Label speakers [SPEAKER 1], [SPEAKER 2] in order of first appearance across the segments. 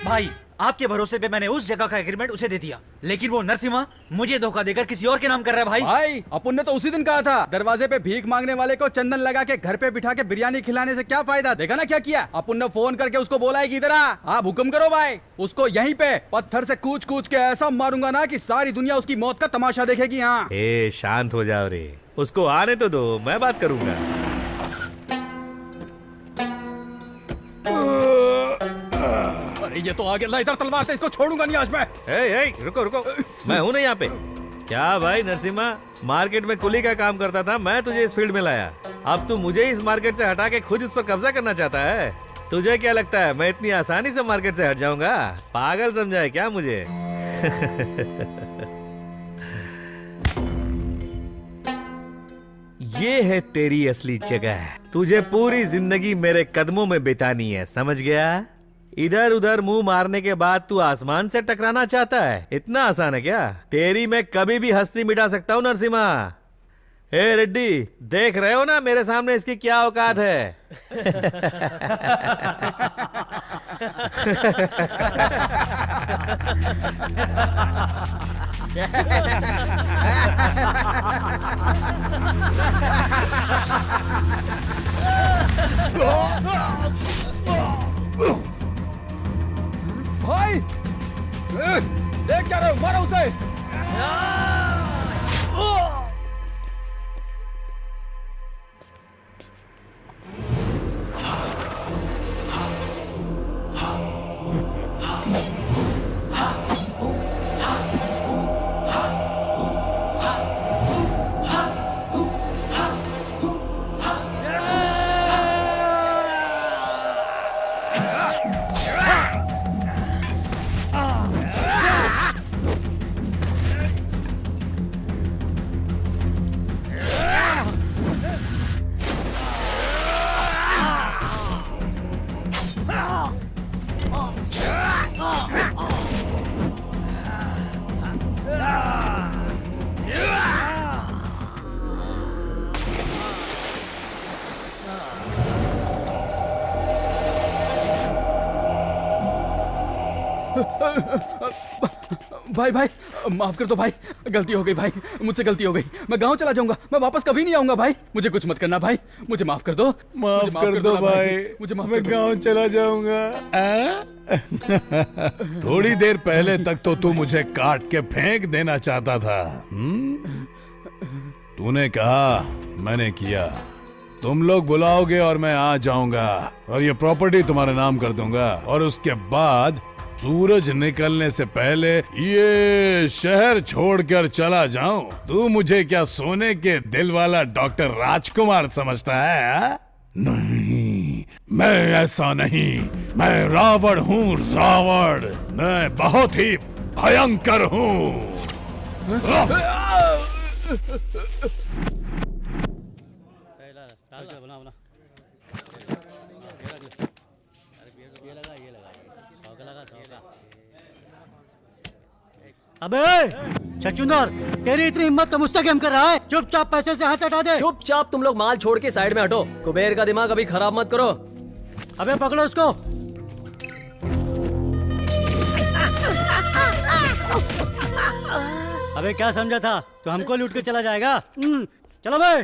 [SPEAKER 1] भाई आपके भरोसे पे मैंने उस जगह का एग्रीमेंट उसे दे दिया, लेकिन वो नरसिम्हा मुझे धोखा देकर किसी और के नाम कर रहा है।
[SPEAKER 2] भाई अपुन ने तो उसी दिन कहा था, दरवाजे पे भीख मांगने वाले को चंदन लगा के घर पे बिठा के बिरयानी खिलाने से क्या फायदा। देखा ना क्या किया। अपुन ने फोन करके उसको बोला है कि इधर आ, आप हुक्म करो भाई। उसको यहीं पे पत्थर से कूच कूच के ऐसा मारूंगा ना कि सारी दुनिया उसकी मौत का तमाशा देखेगी। हाँ
[SPEAKER 3] शांत हो जाओ रे, उसको आने तो दो, मैं बात करूंगा।
[SPEAKER 2] अरे ये तो आगे ला, इधर तलवार से, इसको छोड़ूंगा नहीं आज मैं।
[SPEAKER 3] रुको रुको, मैं हूं ना यहाँ पे। क्या भाई नरसिम्हा, मार्केट में कुली का काम करता था, मैं तुझे इस फील्ड में लाया, अब तू मुझे इस मार्केट से हटा के खुद इस पर कब्जा करना चाहता है। तुझे क्या लगता है मैं इतनी आसानी से मार्केट से हट जाऊंगा? पागल समझा है क्या मुझे? ये है तेरी असली जगह, तुझे पूरी जिंदगी मेरे कदमों में बितानी है, समझ गया? इधर उधर मुंह मारने के बाद तू आसमान से टकराना चाहता है? इतना आसान है क्या? तेरी मैं कभी भी हस्ती मिटा सकता हूँ नरसिम्हा। ए रेड्डी, देख रहे हो ना मेरे सामने इसकी क्या औकात है?
[SPEAKER 2] भाई देख क्या रहे हो, मारो उसे। भाई भाई माफ कर दो भाई, गलती हो गई भाई, मुझसे गलती हो गई। मैं गांव चला जाऊंगा, मैं वापस कभी नहीं आऊंगा भाई। मुझे कुछ मत करना भाई, मुझे माफ कर दो।
[SPEAKER 4] माफ कर दो भाई,
[SPEAKER 2] मुझे माफ
[SPEAKER 4] मैं गांव चला जाऊंगा। थोड़ी देर पहले तक तो तू मुझे काट के फेंक देना चाहता था। तूने कहा, मैंने किया। तुम लोग बुलाओगे और मैं आ जाऊंगा और ये प्रॉपर्टी तुम्हारे नाम कर दूंगा, और उसके बाद सूरज निकलने से पहले ये शहर छोड़कर चला जाऊं। तू मुझे क्या सोने के दिल वाला डॉक्टर राजकुमार समझता है? नहीं, मैं ऐसा नहीं। मैं रावण हूँ, रावण। मैं बहुत ही भयंकर हूँ।
[SPEAKER 5] अबे छछूंदर, तेरी इतनी हिम्मत तो मुझसे गेम कर रहा है? चुपचाप पैसे से हाथ हटा दे।
[SPEAKER 6] चुपचाप तुम लोग माल छोड़ के साइड में हटो। कुबेर का दिमाग अभी खराब मत करो।
[SPEAKER 5] अबे पकड़ो उसको। अबे क्या समझा था, तो हमको लूट के चला जाएगा? चलो भाई।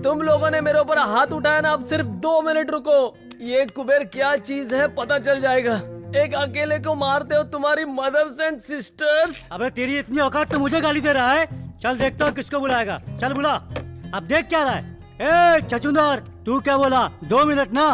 [SPEAKER 6] तुम लोगों ने मेरे ऊपर हाथ उठाया ना, अब सिर्फ 2 मिनट रुको। ये कुबेर क्या चीज है पता चल जाएगा। एक अकेले को मारते हो तुम्हारी मदर्स एंड सिस्टर्स।
[SPEAKER 5] अबे तेरी इतनी औकात तो मुझे गाली दे रहा है। चल देखता हूँ किसको बुलाएगा, चल बुला। अब देख क्या रहा है। ए छछूंदर, तू क्या बोला? 2 मिनट ना,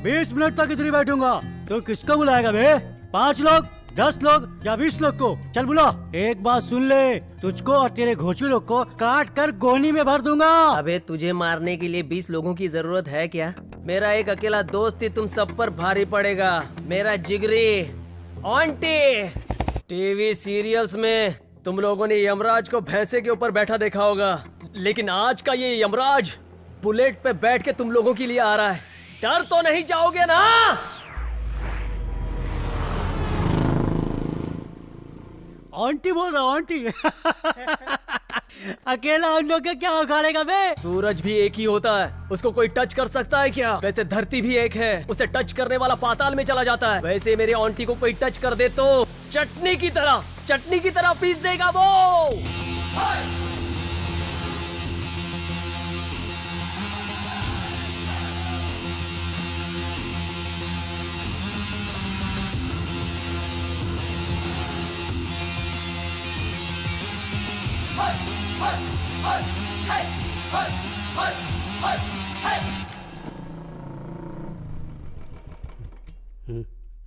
[SPEAKER 5] 20 मिनट तक इधर ही बैठूंगा। तो किसको बुलाएगा बे? 5 लोग, 10 लोग या 20 लोग को? चल बुला। एक बात सुन ले, तुझको और तेरे घोचू लोग को काट कर गोनी में भर दूंगा।
[SPEAKER 6] अबे तुझे मारने के लिए 20 लोगों की जरूरत है क्या? मेरा एक अकेला दोस्त ही तुम सब पर भारी पड़ेगा। मेरा जिगरी आंटी। टीवी सीरियल्स में तुम लोगों ने यमराज को भैंसे के ऊपर बैठा देखा होगा, लेकिन आज का ये यमराज बुलेट पे बैठ के तुम लोगों के लिए आ रहा है। डर तो नहीं जाओगे ना?
[SPEAKER 5] आंटी बोल रहा हूँ, आंटी। अकेला उन लोग के क्या उखाड़ेगा बे?
[SPEAKER 6] सूरज भी एक ही होता है, उसको कोई टच कर सकता है क्या? वैसे धरती भी एक है, उसे टच करने वाला पाताल में चला जाता है। वैसे मेरे आंटी को कोई टच कर दे तो चटनी की तरह पीस देगा वो।
[SPEAKER 5] हाँ?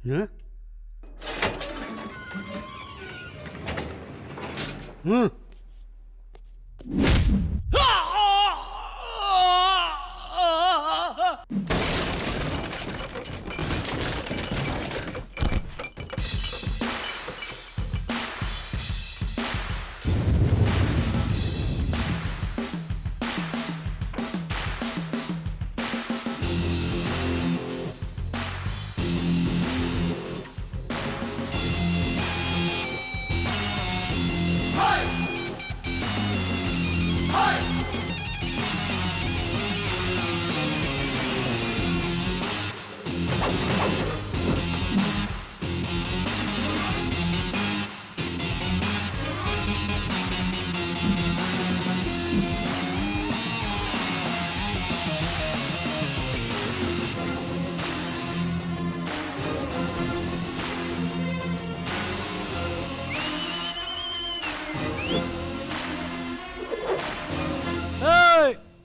[SPEAKER 5] हाँ?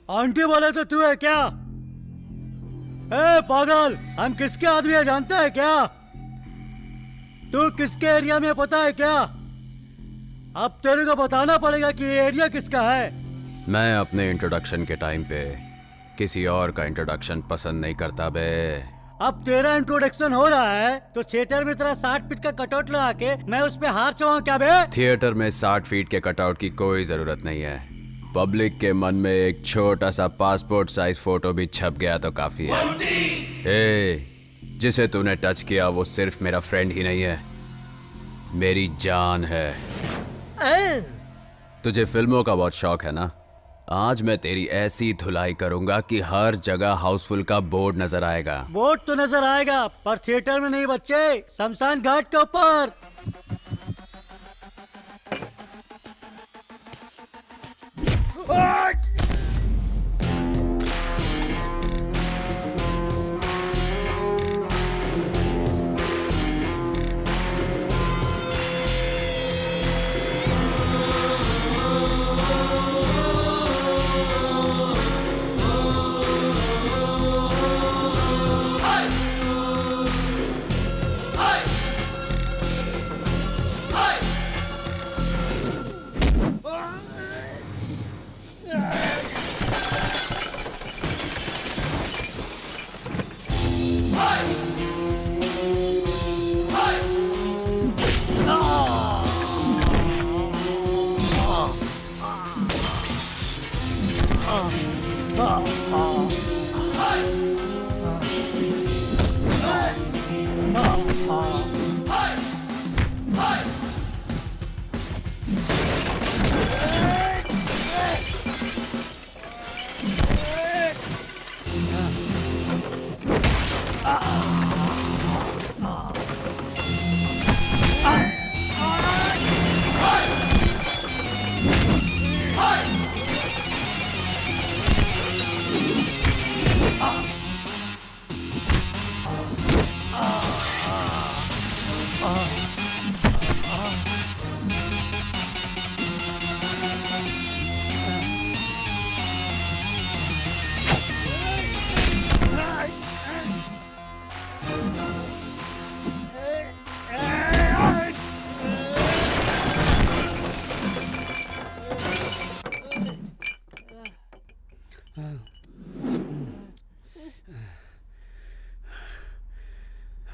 [SPEAKER 5] आंटी बोले तो तू है क्या? ए पागल, हम किसके आदमी है जानता है क्या? तू किसके एरिया में पता है क्या? अब तेरे को बताना पड़ेगा कि ये एरिया किसका है।
[SPEAKER 2] मैं अपने इंट्रोडक्शन के टाइम पे किसी और का इंट्रोडक्शन पसंद नहीं करता बे।
[SPEAKER 5] अब तेरा इंट्रोडक्शन हो रहा है तो थिएटर में तेरा 60 फीट का कटआउट लगा के मैं उस पे हार चढ़ाऊं क्या बे?
[SPEAKER 2] थिएटर में 60 फीट के कटआउट की कोई जरूरत नहीं है। पब्लिक के मन में एक छोटा सा पासपोर्ट साइज फोटो भी छप गया तो काफी है। जिसे तूने टच किया वो सिर्फ मेरा फ्रेंड ही नहीं है, मेरी जान है। तुझे फिल्मों का बहुत शौक है ना? आज मैं तेरी ऐसी धुलाई करूंगा कि हर जगह हाउसफुल का बोर्ड नजर आएगा।
[SPEAKER 5] बोर्ड तो नजर आएगा पर थिएटर में नहीं बच्चे, शमशान घाट के ऊपर।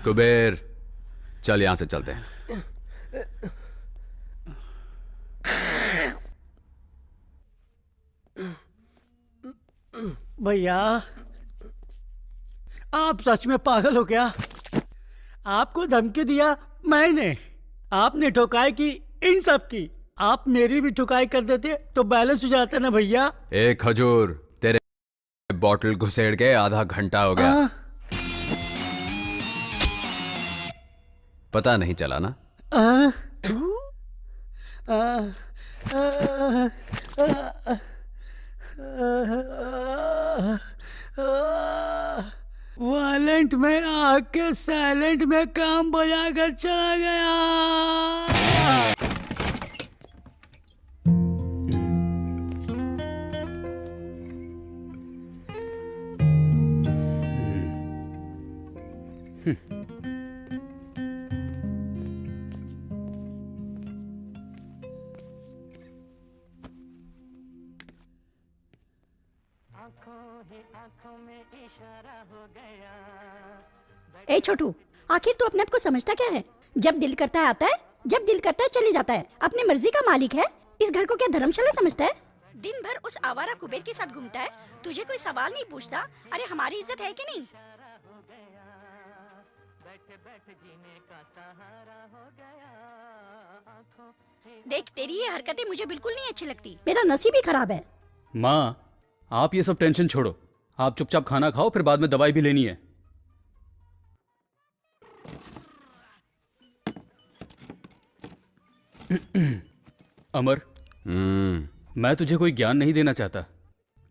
[SPEAKER 2] कुबेर, चल यहां से चलते हैं।
[SPEAKER 5] भैया, आप सच में पागल हो क्या? आपको धमकी दिया मैंने, आपने ठोकाई की इन सब की, आप मेरी भी ठुकाई कर देते तो बैलेंस हो जाता ना भैया।
[SPEAKER 7] एक खजूर, तेरे बॉटल घुसेड़ के आधा घंटा हो गया। पता नहीं चला ना?
[SPEAKER 5] वायलेंट में आके साइलेंट में काम बजा कर चला गया।
[SPEAKER 8] ए छोटू, आखिर तू अपने आप को समझता क्या है? जब दिल करता है आता है, जब दिल करता है चले जाता है। अपनी मर्जी का मालिक है। इस घर को क्या धर्मशाला समझता है? दिन भर उस आवारा कुबेर के साथ घूमता है, तुझे कोई सवाल नहीं पूछता। अरे हमारी इज्जत है कि नहीं? देख, तेरी ये हरकतें मुझे बिल्कुल नहीं अच्छी लगती। मेरा नसीब ही खराब है।
[SPEAKER 2] माँ, आप ये सब टेंशन छोड़ो, आप चुपचाप खाना खाओ, फिर बाद में दवाई भी लेनी है। अमर, मैं तुझे कोई ज्ञान नहीं देना चाहता,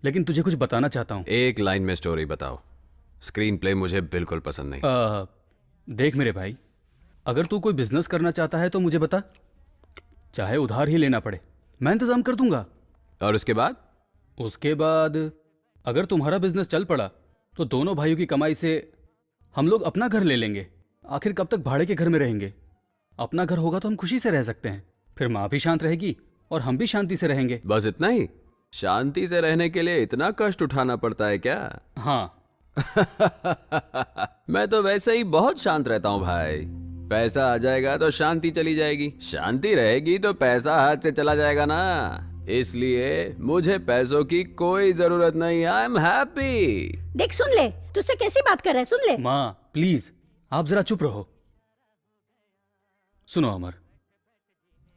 [SPEAKER 2] लेकिन तुझे कुछ बताना चाहता हूँ।
[SPEAKER 7] एक लाइन में स्टोरी बताओ। स्क्रीन प्ले मुझे बिल्कुल पसंद नहीं।
[SPEAKER 2] देख मेरे भाई, अगर तू कोई बिजनेस करना चाहता है तो मुझे बता, चाहे उधार ही लेना पड़े, मैं इंतजाम कर दूंगा।
[SPEAKER 7] और उसके बाद?
[SPEAKER 2] उसके बाद अगर तुम्हारा बिजनेस चल पड़ा तो दोनों भाइयों की कमाई से हम लोग अपना घर ले लेंगे। आखिर कब तक भाड़े के घर में रहेंगे? अपना घर होगा तो हम खुशी से रह सकते हैं, फिर माँ भी शांत रहेगी और हम भी शांति से रहेंगे।
[SPEAKER 7] बस इतना ही? शांति से रहने के लिए इतना कष्ट उठाना पड़ता है क्या?
[SPEAKER 2] हाँ।
[SPEAKER 7] मैं तो वैसे ही बहुत शांत रहता हूँ भाई। पैसा आ जाएगा तो शांति चली जाएगी, शांति रहेगी तो पैसा हाथ से चला जाएगा ना। इसलिए मुझे पैसों की कोई जरूरत नहीं। I am happy.
[SPEAKER 8] देख, सुन ले, तुझसे कैसी बात कर रहा है, सुन ले।
[SPEAKER 2] माँ प्लीज, आप जरा चुप रहो। सुनो अमर,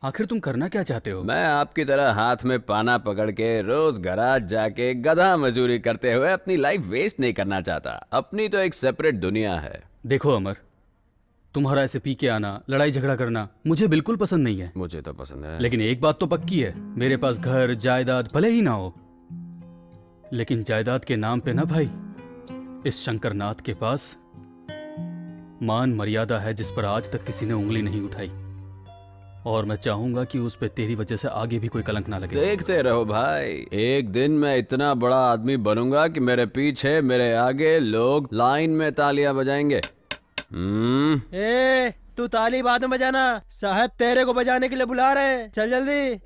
[SPEAKER 2] आखिर तुम करना क्या चाहते हो?
[SPEAKER 7] मैं आपकी तरह हाथ में पाना पकड़ के रोज गराज जाके गधा मजदूरी करते हुए अपनी लाइफ वेस्ट नहीं करना चाहता। अपनी तो एक सेपरेट दुनिया है।
[SPEAKER 2] देखो अमर, तुम्हारा ऐसे पी के आना, लड़ाई झगड़ा करना मुझे बिल्कुल पसंद नहीं है।
[SPEAKER 7] मुझे तो पसंद है,
[SPEAKER 2] लेकिन एक बात तो पक्की है, मेरे पास घर जायदाद भले ही ना हो, लेकिन जायदाद के नाम पे ना भाई, इस शंकरनाथ के पास मान मर्यादा है जिस पर आज तक किसी ने उंगली नहीं उठाई। और मैं चाहूंगा कि उस पे तेरी वजह से आगे भी कोई कलंक ना लगे।
[SPEAKER 7] देखते रहो भाई, एक दिन मैं इतना बड़ा आदमी बनूंगा कि मेरे पीछे मेरे आगे लोग लाइन में तालियां बजाएंगे।
[SPEAKER 9] ए, तू ताली बाद में बजाना, साहब तेरे को बजाने के लिए बुला रहे हैं, चल जल्दी।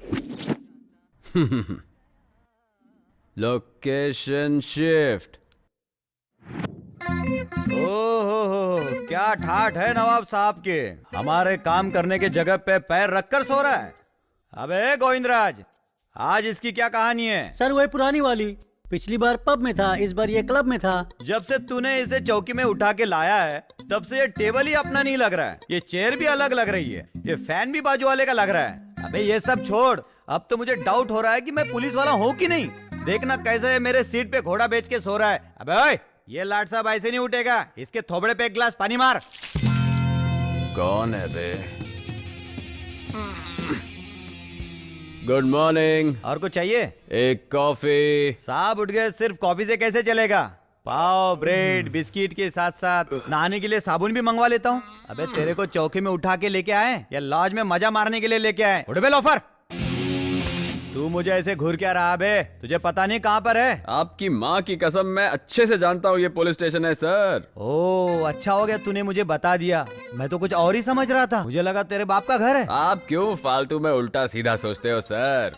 [SPEAKER 7] Location shift.
[SPEAKER 1] ओहो, क्या ठाठ है नवाब साहब के। हमारे काम करने के जगह पे पैर रखकर सो रहा है। अबे गोविंदराज, आज इसकी क्या कहानी है?
[SPEAKER 5] सर वही पुरानी वाली, पिछली बार पब में था, इस बार ये क्लब में था।
[SPEAKER 1] जब से तूने इसे चौकी में उठा के लाया है तब से ये टेबल ही अपना नहीं लग रहा है। ये चेयर भी अलग लग रही है, ये फैन भी बाजू वाले का लग रहा है। अबे ये सब छोड़, अब तो मुझे डाउट हो रहा है कि मैं पुलिस वाला हूँ कि नहीं। देखना कैसे मेरे सीट पे घोड़ा बेच के सो रहा है। अबे ओए, ये लाट साहब ऐसे नहीं उठेगा, इसके थोबड़े पे एक गिलास पानी मार।
[SPEAKER 7] कौन है बे? Good morning.
[SPEAKER 1] और कुछ चाहिए?
[SPEAKER 7] एक कॉफी।
[SPEAKER 1] साहब उठ गए, सिर्फ कॉफी से कैसे चलेगा? पाव, ब्रेड, बिस्किट के साथ साथ नहाने के लिए साबुन भी मंगवा लेता हूँ। अबे तेरे को चौकी में उठा के लेके आए या लॉज में मजा मारने के लिए लेके आए? उठ बे लोफर, तू मुझे ऐसे घूर क्या रहा बे? तुझे पता नहीं कहाँ पर है?
[SPEAKER 7] आपकी माँ की कसम, मैं अच्छे से जानता हूँ ये पुलिस स्टेशन है सर।
[SPEAKER 1] ओ अच्छा हो गया तूने मुझे बता दिया, मैं तो कुछ और ही समझ रहा था। मुझे लगा तेरे बाप का घर है।
[SPEAKER 7] आप क्यों फालतू में उल्टा सीधा सोचते हो सर?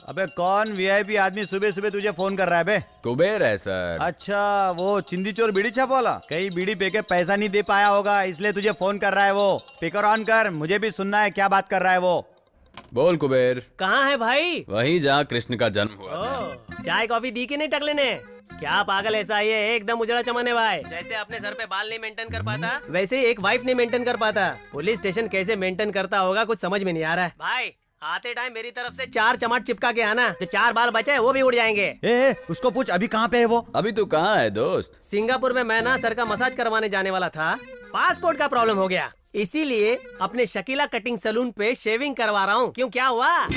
[SPEAKER 1] अबे कौन वीआईपी आदमी सुबह सुबह तुझे फोन कर रहा है बे?
[SPEAKER 7] कुबेर है सर।
[SPEAKER 1] अच्छा, वो चिंदी चोर बीड़ी छाप वाला। कहीं बीड़ी पे के पैसा नहीं दे पाया होगा इसलिए तुझे फोन कर रहा है वो। स्पीकर ऑन कर, मुझे भी सुनना है क्या बात कर रहा है वो।
[SPEAKER 7] बोल कुबेर।
[SPEAKER 6] कहाँ है भाई?
[SPEAKER 7] वहीं जहाँ कृष्ण का जन्म हुआ था।
[SPEAKER 6] चाय कॉफी दी कि नहीं टकले ने? क्या पागल ऐसा ही है, एकदम उजड़ा चमन है भाई। जैसे अपने सर पे बाल नहीं मेंटेन कर पाता, वैसे ही एक वाइफ नहीं मेंटेन कर पाता। पुलिस स्टेशन कैसे मेंटेन करता होगा कुछ समझ में नहीं आ रहा है भाई। आते टाइम मेरी तरफ से 4 चमाट चिपका के आना, जो 4 बाल बचे हैं वो भी उड़ जाएंगे।
[SPEAKER 1] उसको पूछ अभी कहाँ पे है वो?
[SPEAKER 7] अभी तू कहाँ है दोस्त?
[SPEAKER 6] सिंगापुर में मैं ना सर का मसाज करवाने जाने वाला था, पासपोर्ट का प्रॉब्लम हो गया, इसीलिए अपने शकीला कटिंग सैलून पे शेविंग करवा रहा हूँ। क्यों, क्या हुआ?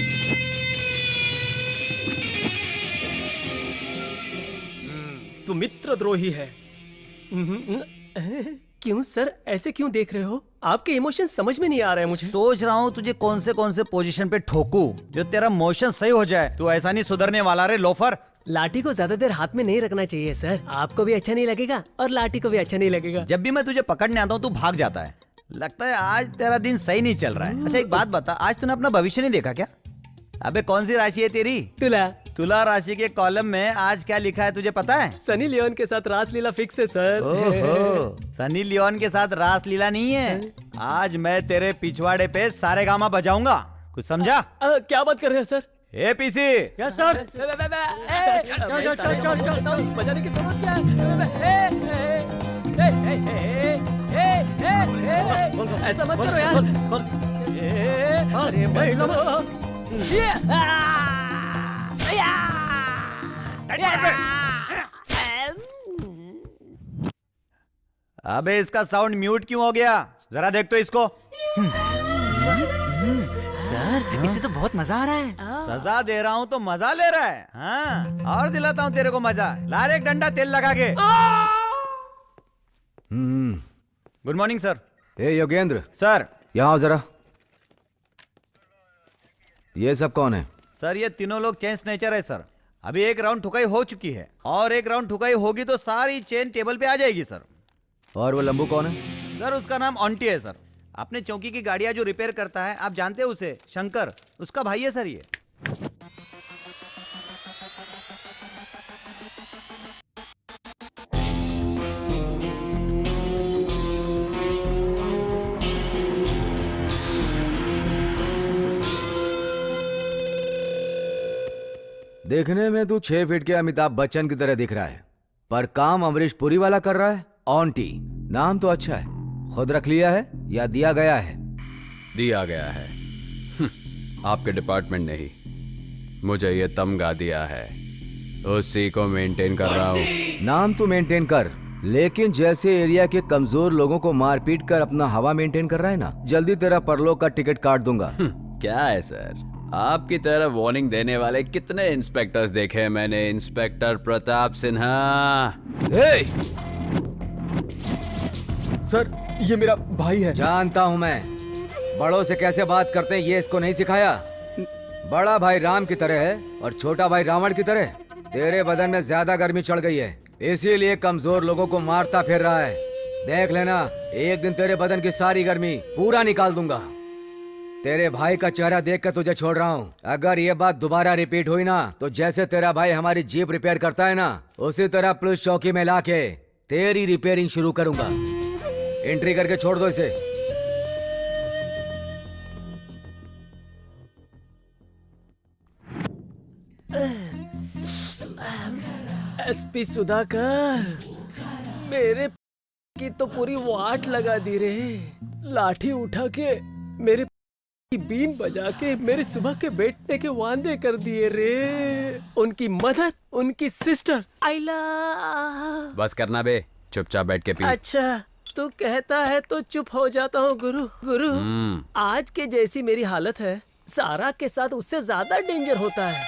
[SPEAKER 6] तू मित्रद्रोही है। क्यों सर, ऐसे क्यों देख रहे हो? आपके इमोशन समझ में नहीं आ रहे हैं मुझे।
[SPEAKER 1] सोच रहा हूँ तुझे कौन से पोजीशन पे ठोकूं जो तेरा मोशन सही हो जाए। तू ऐसा नहीं सुधरने वाला रे लोफर।
[SPEAKER 6] लाठी को ज्यादा देर हाथ में नहीं रखना चाहिए सर, आपको भी अच्छा नहीं लगेगा और लाठी को भी अच्छा नहीं लगेगा।
[SPEAKER 1] जब भी मैं तुझे पकड़ने आता हूँ तू भाग जाता है। लगता है आज तेरा दिन सही नहीं चल रहा है। अच्छा एक बात बता, आज तूने अपना भविष्य नहीं देखा क्या? अबे कौन सी राशि है तेरी?
[SPEAKER 6] तुला।
[SPEAKER 1] तुला राशि के कॉलम में आज क्या लिखा है तुझे पता है?
[SPEAKER 6] सनी लियोन के साथ रासलीला फिक्स है सर।
[SPEAKER 1] ओहो, सनी लियोन के साथ रासलीला नहीं है। आज मैं तेरे पिछवाड़े पे सारेगामा बजाऊंगा, कुछ समझा?
[SPEAKER 6] क्या बात कर रहे हैं सर?
[SPEAKER 1] ए पीसी।
[SPEAKER 5] Yes sir.
[SPEAKER 6] बजाने की जरूरत क्या है? ऐसा मत करो यार। अरे
[SPEAKER 1] अबे इसका साउंड म्यूट क्यों हो गया? जरा देख तो इसको।
[SPEAKER 9] सर इसे तो बहुत मजा आ रहा है।
[SPEAKER 1] सजा दे रहा हूँ तो मजा ले रहा है। हाँ, और दिलाता हूँ तेरे को मजा। ला रे एक डंडा तेल लगा के। Good morning sir.
[SPEAKER 10] ए योगेंद्र,
[SPEAKER 1] सर
[SPEAKER 10] यहाँ आओ जरा। ये सब कौन है?
[SPEAKER 1] सर ये तीनों लोग चेन स्नेचर है सर। अभी एक राउंड ठुकाई हो चुकी है और एक राउंड ठुकाई होगी तो सारी चेन टेबल पे आ जाएगी सर।
[SPEAKER 10] और वो लंबू कौन है?
[SPEAKER 1] सर उसका नाम ऑन्टी है सर। अपने चौकी की गाड़ियां जो रिपेयर करता है, आप जानते हैं उसे, शंकर, उसका भाई है सर ये।
[SPEAKER 10] देखने में तू 6 फीट के अमिताभ बच्चन की तरह दिख रहा है, पर काम अमरीश पुरी वाला कर रहा है। ऑन्टी नाम तो अच्छा है, खुद रख लिया है या दिया गया है?
[SPEAKER 7] दिया गया है। आपके डिपार्टमेंट ने ही मुझे ये तमगा दिया है, उसी को मेंटेन कर रहा हूँ।
[SPEAKER 10] नाम तो मेंटेन कर, लेकिन जैसे एरिया के कमजोर लोगों को मार पीट कर अपना हवा मेंटेन कर रहा है ना, जल्दी तेरा परलोक का टिकट काट दूंगा।
[SPEAKER 7] क्या है सर, आपकी तरह वार्निंग देने वाले कितने इंस्पेक्टर्स देखे हैं मैंने। इंस्पेक्टर प्रताप सिन्हा।
[SPEAKER 2] सर ये मेरा भाई है।
[SPEAKER 10] जानता हूँ मैं, बड़ों से कैसे बात करते हैं ये इसको नहीं सिखाया। बड़ा भाई राम की तरह है और छोटा भाई रावण की तरह। तेरे बदन में ज्यादा गर्मी चढ़ गई है, इसीलिए कमजोर लोगों को मारता फिर रहा है। देख लेना, एक दिन तेरे बदन की सारी गर्मी पूरा निकाल दूंगा। तेरे भाई का चेहरा देख कर तुझे छोड़ रहा हूँ। अगर ये बात दोबारा रिपीट हुई ना, तो जैसे तेरा भाई हमारी जीप रिपेयर करता है ना, उसी तरह पुलिस चौकी में लाके तेरी रिपेयरिंग शुरू करूंगा। एंट्री करके छोड़ दो इसे।
[SPEAKER 6] एसपी सुधाकर, मेरे की तो पूरी वाट लगा दी रे। लाठी उठा के मेरे बीन बजा के मेरे सुबह के बैठने के वांदे कर दिए रे। उनकी मदर, उनकी सिस्टर, आइला।
[SPEAKER 7] बस करना बे, चुपचाप बैठ के पी।
[SPEAKER 6] अच्छा तू कहता है तो चुप हो जाता हूँ गुरु। गुरु आज के जैसी मेरी हालत है, सारा के साथ उससे ज्यादा डेंजर होता है।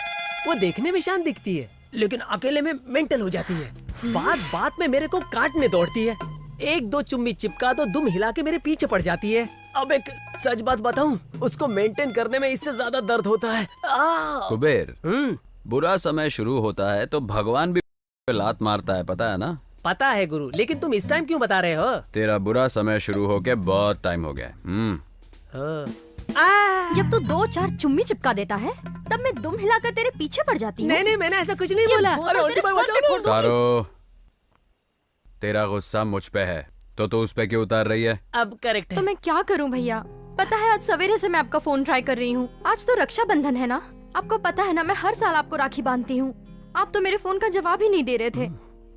[SPEAKER 6] वो देखने में शांत दिखती है, लेकिन अकेले में मेंटल हो जाती है। बात बात में मेरे को काटने दौड़ती है। 1-2 चुम्मी चिपका तो दुम हिला के मेरे पीछे पड़ जाती है। अब एक सच बात बताऊं, उसको मेंटेन करने में इससे ज्यादा दर्द होता है।
[SPEAKER 7] कुबेर, बुरा समय शुरू होता है तो भगवान भी लात मारता है, पता है ना?
[SPEAKER 6] पता है गुरु, लेकिन तुम इस टाइम क्यों बता रहे हो?
[SPEAKER 7] तेरा बुरा समय शुरू होके बहुत टाइम हो गया।
[SPEAKER 8] जब तू 2-4 चुम्मी चिपका देता है, तब मैं दुम हिलाकर तेरे पीछे पड़ जाती हूँ।
[SPEAKER 6] नहीं, मैंने ऐसा कुछ नहीं बोला।
[SPEAKER 7] सारो, तेरा गुस्सा मुझ पे है तो तू उस पे क्यों उतार रही है?
[SPEAKER 6] अब करेक्ट है।
[SPEAKER 11] तो मैं क्या करूं भैया? पता है आज सवेरे से मैं आपका फोन ट्राई कर रही हूँ। आज तो रक्षाबंधन है ना, आपको पता है ना मैं हर साल आपको राखी बांधती हूँ। आप तो मेरे फोन का जवाब ही नहीं दे रहे थे।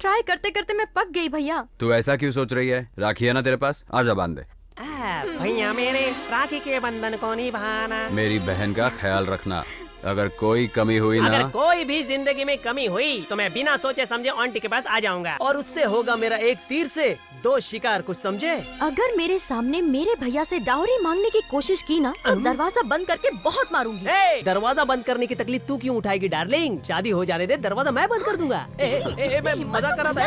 [SPEAKER 11] ट्राई करते करते मैं पक गई भैया।
[SPEAKER 7] तू ऐसा क्यों सोच रही है? राखी है ना तेरे पास, आजा बांध दे।
[SPEAKER 6] भैया मेरे राखी के बंधन को निभाना।
[SPEAKER 7] मेरी बहन का ख्याल रखना, अगर कोई कमी हुई ना,
[SPEAKER 6] अगर कोई भी जिंदगी में कमी हुई तो मैं बिना सोचे समझे आंटी के पास आ जाऊंगा और उससे होगा मेरा एक तीर से दो शिकार, कुछ समझे?
[SPEAKER 11] अगर मेरे सामने मेरे भैया से डाउरी मांगने की कोशिश की ना तो दरवाजा बंद करके बहुत मारूंगी।
[SPEAKER 6] दरवाजा बंद करने की तकलीफ तू क्यों उठाएगी डार्लिंग? शादी हो जाने दे, दरवाजा मैं बंद कर दूंगा। मैं मजाक कर रहा था।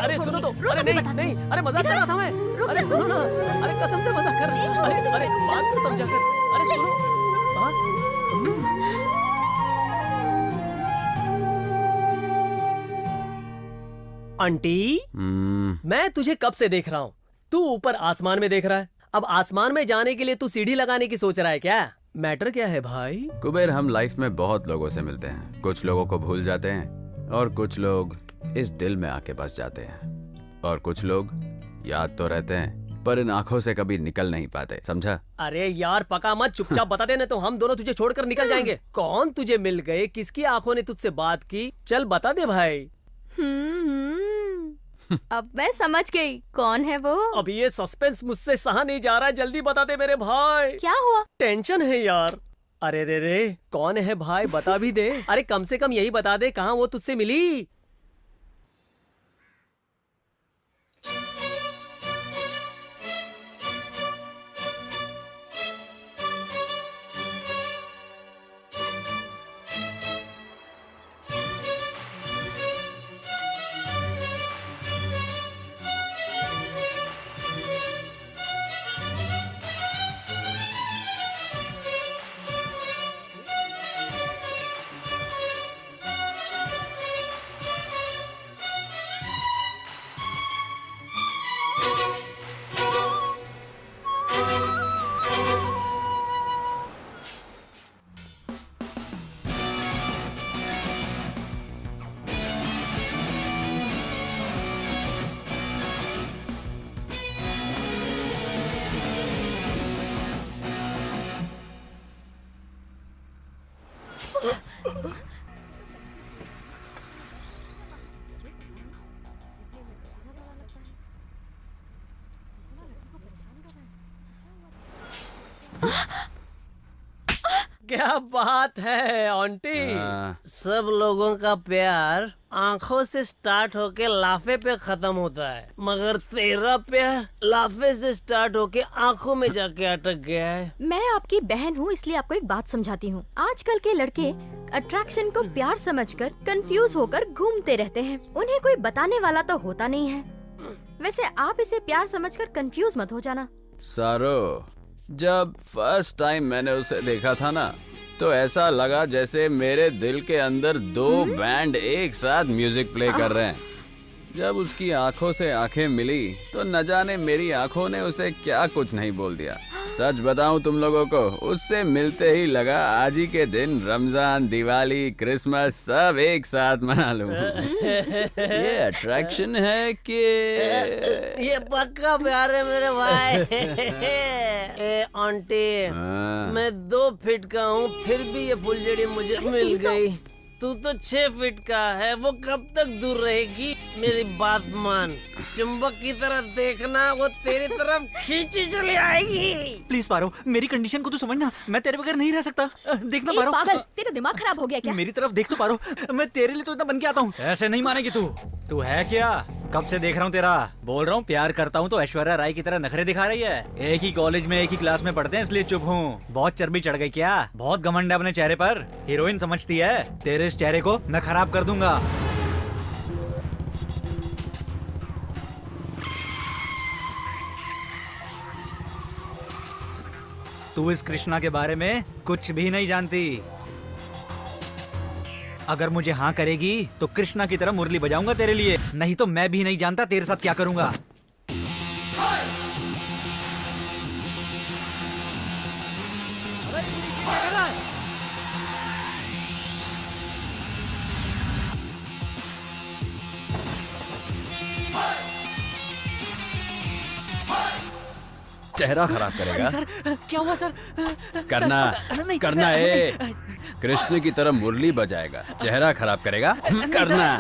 [SPEAKER 6] अरे सुनो तो, अरे नहीं, अरे मजाक कर रहा था मैं। अरे सुनो ना, अरे कसम से मजाक कर रहा हूँ। अरे बात तो समझा कर। अरे सुनो आंटी, मैं तुझे कब से देख रहा हूँ। तू ऊपर आसमान में देख रहा है। अब आसमान में जाने के लिए तू सीढ़ी लगाने की सोच रहा है क्या? मैटर क्या है भाई?
[SPEAKER 7] कुबेर, हम लाइफ में बहुत लोगों से मिलते हैं। कुछ लोगों को भूल जाते हैं और कुछ लोग इस दिल में आके बस जाते हैं, और कुछ लोग याद तो रहते हैं पर इन आंखों से कभी निकल नहीं पाते, समझा?
[SPEAKER 6] अरे यार पका मत, चुपचाप बता देना तो हम दोनों तुझे छोड़कर निकल जाएंगे। कौन तुझे मिल गए? किसकी आंखों ने तुझसे बात की? चल बता दे भाई।
[SPEAKER 11] अब मैं समझ गई कौन है वो।
[SPEAKER 6] अब ये सस्पेंस मुझसे सहा नहीं जा रहा है, जल्दी बता दे मेरे भाई।
[SPEAKER 11] क्या हुआ?
[SPEAKER 6] टेंशन है यार। अरे रे कौन है भाई, बता भी दे। अरे कम से कम यही बता दे कहाँ वो तुझसे मिली। क्या बात है आंटी। सब लोगों का प्यार आंखों से स्टार्ट होके लाफे पे खत्म होता है, मगर तेरा प्यार लाफे से स्टार्ट होके आंखों में जाके अटक गया है।
[SPEAKER 11] मैं आपकी बहन हूँ, इसलिए आपको एक बात समझाती हूँ। आजकल के लड़के अट्रैक्शन को प्यार समझकर कंफ्यूज होकर घूमते रहते हैं। उन्हें कोई बताने वाला तो होता नहीं है। वैसे आप इसे प्यार समझकर कंफ्यूज मत हो जाना।
[SPEAKER 7] सारो, जब फर्स्ट टाइम मैंने उसे देखा था ना, तो ऐसा लगा जैसे मेरे दिल के अंदर दो बैंड एक साथ म्यूजिक प्ले कर रहे हैं। जब उसकी आंखों से आंखें मिली तो न जाने मेरी आंखों ने उसे क्या कुछ नहीं बोल दिया। सच बताऊं तुम लोगों को, उससे मिलते ही लगा आज ही के दिन रमजान, दिवाली, क्रिसमस सब एक साथ मना लूं। ये अट्रैक्शन है कि
[SPEAKER 6] ये पक्का प्यार है मेरे भाई। ए आंटी, मैं 2 फीट का हूँ फिर भी ये फुलझड़ी मुझे मिल गई। तू तो 6 फीट का है, वो कब तक दूर रहेगी? मेरी बात मान, चुंबक की तरफ देखना, वो तेरी तरफ खींची चली आएगी।
[SPEAKER 12] प्लीज पारो, मेरी कंडीशन को तू समझना। मैं तेरे बगैर नहीं रह सकता। देखना पारो।
[SPEAKER 8] पागल, तेरा दिमाग खराब हो गया क्या?
[SPEAKER 12] मेरी तरफ देख तो पारो, मैं तेरे लिए तो इतना बन के आता हूँ।
[SPEAKER 2] ऐसे नहीं मानेगी तू है क्या? कब से देख रहा हूँ तेरा। बोल रहा हूँ प्यार करता हूँ तो ऐश्वर्या राय की तरह नखरे दिखा रही है। एक ही कॉलेज में एक ही क्लास में पढ़ते हैं इसलिए चुप हूँ। बहुत चर्बी चढ़ गई क्या? बहुत घमंड है अपने चेहरे पर। हीरोइन समझती है। तेरे इस चेहरे को मैं खराब कर दूंगा। तू इस कृष्णा के बारे में कुछ भी नहीं जानती। अगर मुझे हाँ करेगी तो कृष्णा की तरह मुरली बजाऊंगा तेरे लिए, नहीं तो मैं भी नहीं जानता तेरे साथ क्या करूंगा।
[SPEAKER 7] चेहरा खराब करेगा।
[SPEAKER 12] सर क्या हुआ सर?
[SPEAKER 7] करना
[SPEAKER 12] नहीं,
[SPEAKER 7] करना है। कृष्ण की तरह मुरली बजाएगा, चेहरा खराब करेगा। करना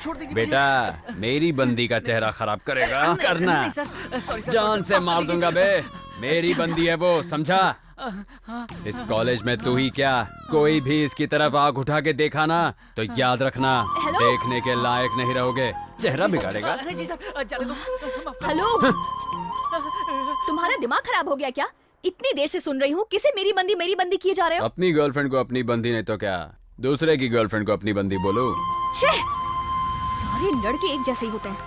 [SPEAKER 12] छोड़ दीजिए
[SPEAKER 7] बेटा, मेरी बंदी का चेहरा खराब करेगा। करना जान से मार दूंगा बे। मेरी बंदी है वो, समझा? इस कॉलेज में तू ही क्या, कोई भी इसकी तरफ आंख उठा के देखा ना तो याद रखना, देखने के लायक नहीं रहोगे। चेहरा बिगाड़ेगा।
[SPEAKER 13] हेलो, तुम्हारा दिमाग खराब हो गया क्या? इतनी देर से सुन रही हूँ, किसे मेरी बंदी किए जा रहे हो?
[SPEAKER 7] अपनी गर्लफ्रेंड को अपनी बंदी नहीं तो क्या, दूसरे की गर्लफ्रेंड को अपनी बंदी बोलो।
[SPEAKER 13] छे, सारे लड़के एक जैसे ही होते हैं।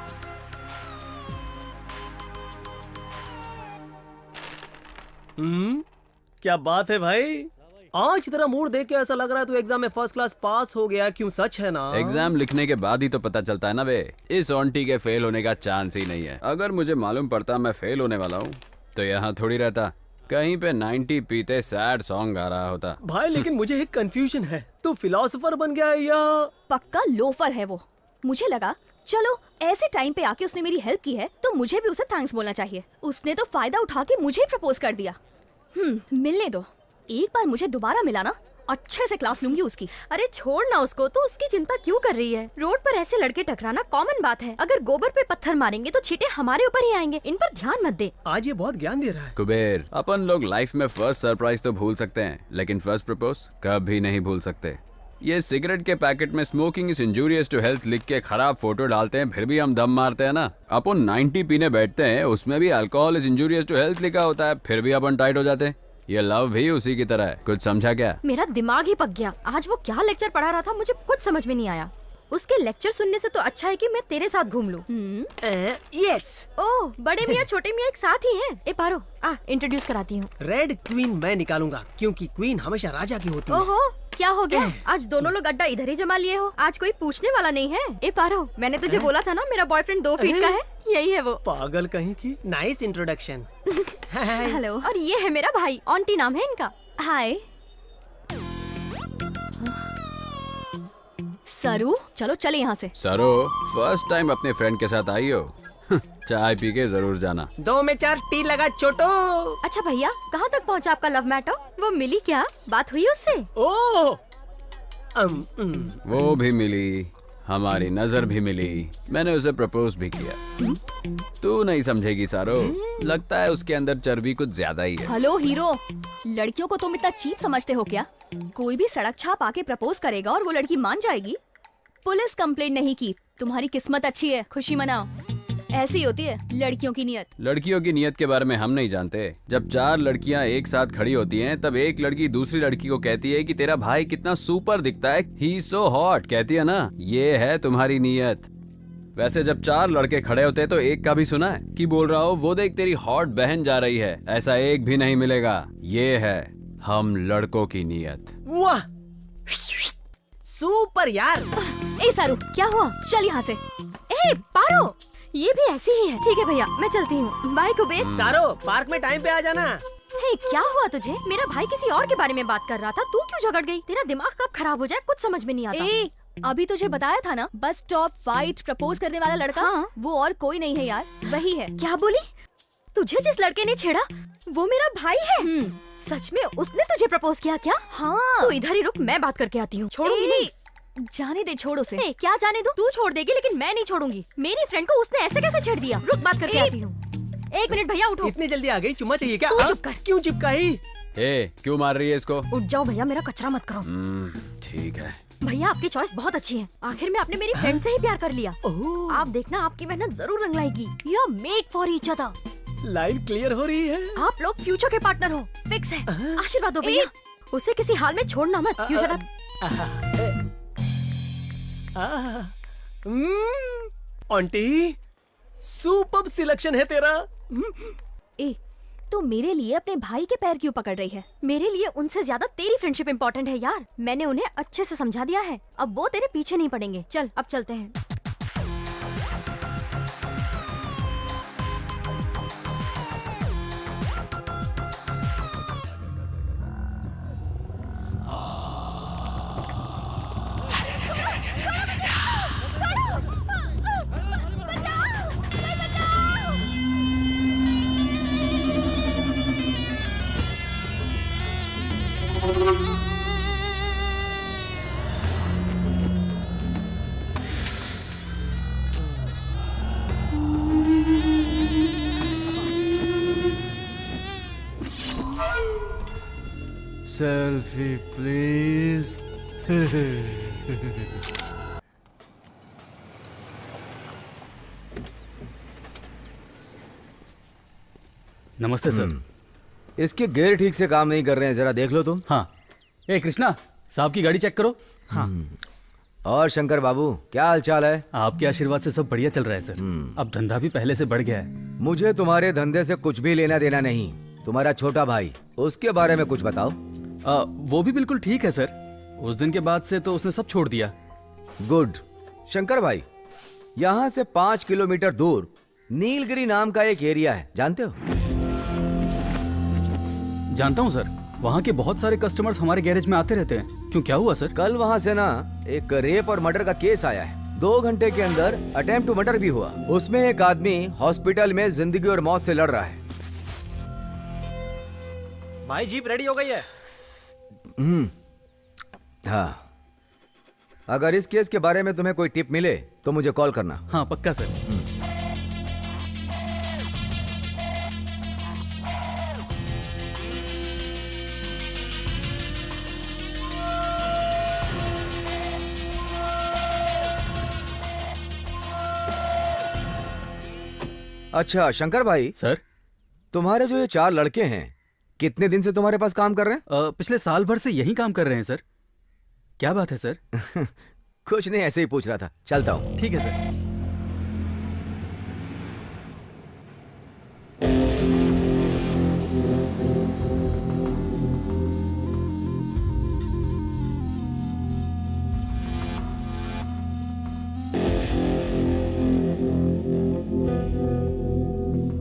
[SPEAKER 6] क्या बात है भाई, आज तेरा मूड देख के ऐसा लग रहा है तू एग्जाम में फर्स्ट क्लास पास हो गया। क्यों, सच है ना?
[SPEAKER 7] एग्जाम लिखने के बाद ही तो पता चलता है ना बे। इस ऑन्टी के फेल होने का चांस ही नहीं है। अगर मुझे मालूम पड़ता मैं फेल होने वाला हूँ तो यहाँ थोड़ी रहता, कहीं पे 90 पीते सैड सॉन्ग गा रहा होता।
[SPEAKER 6] भाई लेकिन मुझे एक कंफ्यूजन है, तू फिलोसोफर बन गया है या?
[SPEAKER 13] पक्का लोफर है वो। मुझे लगा चलो ऐसे टाइम पे आके उसने मेरी हेल्प की है तो मुझे भी उसे थैंक्स बोलना चाहिए। उसने तो फायदा उठा के मुझे प्रपोज कर दिया। मिलने दो, एक बार मुझे दोबारा मिला ना, अच्छे से क्लास लूंगी उसकी।
[SPEAKER 11] अरे छोड़ ना उसको, तो उसकी चिंता क्यों कर रही है? रोड पर ऐसे लड़के टकराना कॉमन बात है। अगर गोबर पे पत्थर मारेंगे तो छींटे हमारे ऊपर ही आएंगे। इन पर ध्यान मत दे।
[SPEAKER 6] आज ये बहुत ज्ञान दे रहा है।
[SPEAKER 7] कुबेर, अपन लोग लाइफ में फर्स्ट सरप्राइज तो भूल सकते हैं, लेकिन फर्स्ट प्रपोज कभी नहीं भूल सकते। ये सिगरेट के पैकेट में smoking is injurious to health लिख के खराब फोटो डालते हैं, फिर भी हम दम मारते हैं ना। अपन 90 पीने बैठते हैं, उसमें भी alcohol is injurious to health लिखा होता है, फिर भी अपन टाइट हो जाते हैं। ये लव भी उसी की तरह है। कुछ समझा क्या?
[SPEAKER 11] मेरा दिमाग ही पक गया। आज वो क्या लेक्चर पढ़ा रहा था, मुझे कुछ समझ में नहीं आया। उसके लेक्चर सुनने से तो अच्छा है कि मैं तेरे साथ घूम लूं।
[SPEAKER 6] यस।
[SPEAKER 11] ओह, बड़े मियाँ छोटे मियाँ एक साथ ही हैं। ए पारो, इंट्रोड्यूस कराती हूँ।
[SPEAKER 6] रेड क्वीन मैं निकालूंगा, क्योंकि क्वीन हमेशा राजा की होती है।
[SPEAKER 11] ओहो, क्या हो गया? आज दोनों लोग अड्डा इधर ही जमा लिए हो। आज कोई पूछने वाला नहीं है। ए पारो, मैंने तुझे बोला था ना मेरा बॉयफ्रेंड 2 फीट का है। यही है वो।
[SPEAKER 6] पागल कहीं की। Nice introduction.
[SPEAKER 13] हेलो।
[SPEAKER 11] और ये है मेरा भाई, ऑन्टी नाम है इनका।
[SPEAKER 13] हाय सरू, चलो चले यहाँ से।
[SPEAKER 7] सरो, फर्स्ट टाइम अपने फ्रेंड के साथ आई हो, चाय पी के जरूर जाना।
[SPEAKER 6] 2 में 4 टी लगा छोटो।
[SPEAKER 11] अच्छा भैया, कहाँ तक पहुँचा आपका लव मैटर? वो मिली क्या? बात हुई उससे?
[SPEAKER 6] ओह,
[SPEAKER 7] वो भी मिली, हमारी नजर भी मिली, मैंने उसे प्रपोज भी किया। तू नहीं समझेगी सारो, लगता है उसके अंदर चर्बी कुछ ज्यादा ही है।
[SPEAKER 13] हेलो हीरो, लड़कियों को तुम इतना चीप समझते हो क्या? कोई भी सड़क छाप आके प्रपोज करेगा और वो लड़की मान जाएगी? पुलिस कंप्लेंट नहीं की, तुम्हारी किस्मत अच्छी है, खुशी मनाओ। ऐसी होती है लड़कियों की नियत।
[SPEAKER 7] लड़कियों की नियत के बारे में हम नहीं जानते। जब 4 लड़कियां एक साथ खड़ी होती हैं, तब एक लड़की दूसरी लड़की को कहती है कि तेरा भाई कितना सुपर दिखता है, ही सो हॉट, कहती है ना, ये है तुम्हारी नियत। वैसे जब 4 लड़के खड़े होते हैं तो एक का भी सुना है कि बोल रहा हो वो देख तेरी हॉट बहन जा रही है? ऐसा एक भी नहीं मिलेगा। ये है हम लड़कों की नियत।
[SPEAKER 6] वाह, सुपर यार।
[SPEAKER 13] ए सारू, क्या हुआ? चल यहाँ से।
[SPEAKER 11] ए पारो, ये भी ऐसी ही है। ठीक है भैया, मैं चलती हूँ। बाय कुबेर।
[SPEAKER 6] सारो, पार्क में टाइम पे आ जाना।
[SPEAKER 11] हे, क्या हुआ तुझे? मेरा भाई किसी और के बारे में बात कर रहा था, तू क्यों झगड़ गई? तेरा दिमाग कब खराब हो जाए कुछ समझ में नहीं आता।
[SPEAKER 13] ए, अभी तुझे बताया था ना, बस स्टॉप फाइट प्रपोज करने वाला लड़का।
[SPEAKER 11] हाँ?
[SPEAKER 13] वो और कोई नहीं है यार, वही है।
[SPEAKER 11] क्या बोली? तुझे जिस लड़के ने छेड़ा वो मेरा भाई है? सच में उसने तुझे प्रपोज किया क्या?
[SPEAKER 13] हाँ।
[SPEAKER 11] तू इधर ही रुक, मैं बात करके आती हूँ। छोड़ूंगी नहीं।
[SPEAKER 13] जाने दे, छोड़ उसे।
[SPEAKER 11] क्या जाने दो? तू छोड़ देगी लेकिन मैं नहीं छोड़ूंगी। मेरी फ्रेंड को उसने ऐसे कैसे छेड़ दिया? रुक, बात करके आती हूँ। 1 मिनट भैया, उठो।
[SPEAKER 6] इतनी जल्दी आ गई? चुम्मा चाहिए क्या?
[SPEAKER 11] तू चुप कर।
[SPEAKER 6] क्यों चिपकाई?
[SPEAKER 7] क्यों मार रही है इसको?
[SPEAKER 11] उठ जाओ भैया, मेरा कचरा मत करो।
[SPEAKER 7] ठीक है
[SPEAKER 11] भैया, आपकी चॉइस बहुत अच्छी है। आखिर में आपने मेरी फ्रेंड से ही प्यार कर लिया। आप देखना, आपकी मेहनत जरूर रंग लाएगी। You are made for each other.
[SPEAKER 6] Line clear हो रही है।
[SPEAKER 11] आप लोग फ्यूचर के पार्टनर हो, फिक्स है। आशीर्वाद दो भैया। उसे किसी हाल में छोड़ना मत। You shut up.
[SPEAKER 6] Aunty, super selection है तेरा।
[SPEAKER 13] ए, तो मेरे लिए अपने भाई के पैर क्यों पकड़ रही है?
[SPEAKER 11] मेरे लिए उनसे ज्यादा तेरी फ्रेंडशिप इम्पोर्टेंट है यार। मैंने उन्हें अच्छे से समझा दिया है, अब वो तेरे पीछे नहीं पड़ेंगे। चल, अब चलते हैं।
[SPEAKER 1] Selfie please.
[SPEAKER 2] नमस्ते सर।
[SPEAKER 10] इसके गियर ठीक से काम नहीं कर रहे हैं, जरा देख लो तुम।
[SPEAKER 2] हाँ। ए कृष्णा, साहब की गाड़ी चेक करो।
[SPEAKER 10] हाँ। और शंकर बाबू, क्या हाल चाल है?
[SPEAKER 2] आपके आशीर्वाद से सब बढ़िया चल रहा है सर। अब धंधा भी पहले से बढ़ गया है।
[SPEAKER 10] मुझे तुम्हारे धंधे से कुछ भी लेना देना नहीं। तुम्हारा छोटा भाई, उसके बारे में कुछ बताओ।
[SPEAKER 2] वो भी बिल्कुल ठीक है सर। उस दिन के बाद से तो उसने सब छोड़ दिया।
[SPEAKER 10] गुड। शंकर भाई, यहाँ से 5 किलोमीटर दूर नीलगिरी नाम का एक एरिया है, जानते हो?
[SPEAKER 2] जानता हूँ सर। वहाँ के बहुत सारे कस्टमर्स हमारे गैरेज में आते रहते हैं। क्यों, क्या हुआ सर?
[SPEAKER 10] कल वहाँ से ना एक रेप और मर्डर का केस आया है। 2 घंटे के अंदर अटेम्प्ट टू मर्डर भी हुआ। उसमें एक आदमी हॉस्पिटल में जिंदगी और मौत से लड़ रहा है।
[SPEAKER 12] भाई जीप रेडी हो गई है।
[SPEAKER 10] हाँ, अगर इस केस के बारे में तुम्हें कोई टिप मिले तो मुझे कॉल करना।
[SPEAKER 2] हाँ पक्का सर।
[SPEAKER 10] अच्छा शंकर भाई।
[SPEAKER 2] सर,
[SPEAKER 10] तुम्हारे जो ये 4 लड़के हैं, कितने दिन से तुम्हारे पास काम कर रहे हैं?
[SPEAKER 2] पिछले साल भर से यही काम कर रहे हैं सर। क्या बात है सर?
[SPEAKER 10] कुछ नहीं, ऐसे ही पूछ रहा था। चलता हूँ।
[SPEAKER 2] ठीक है सर।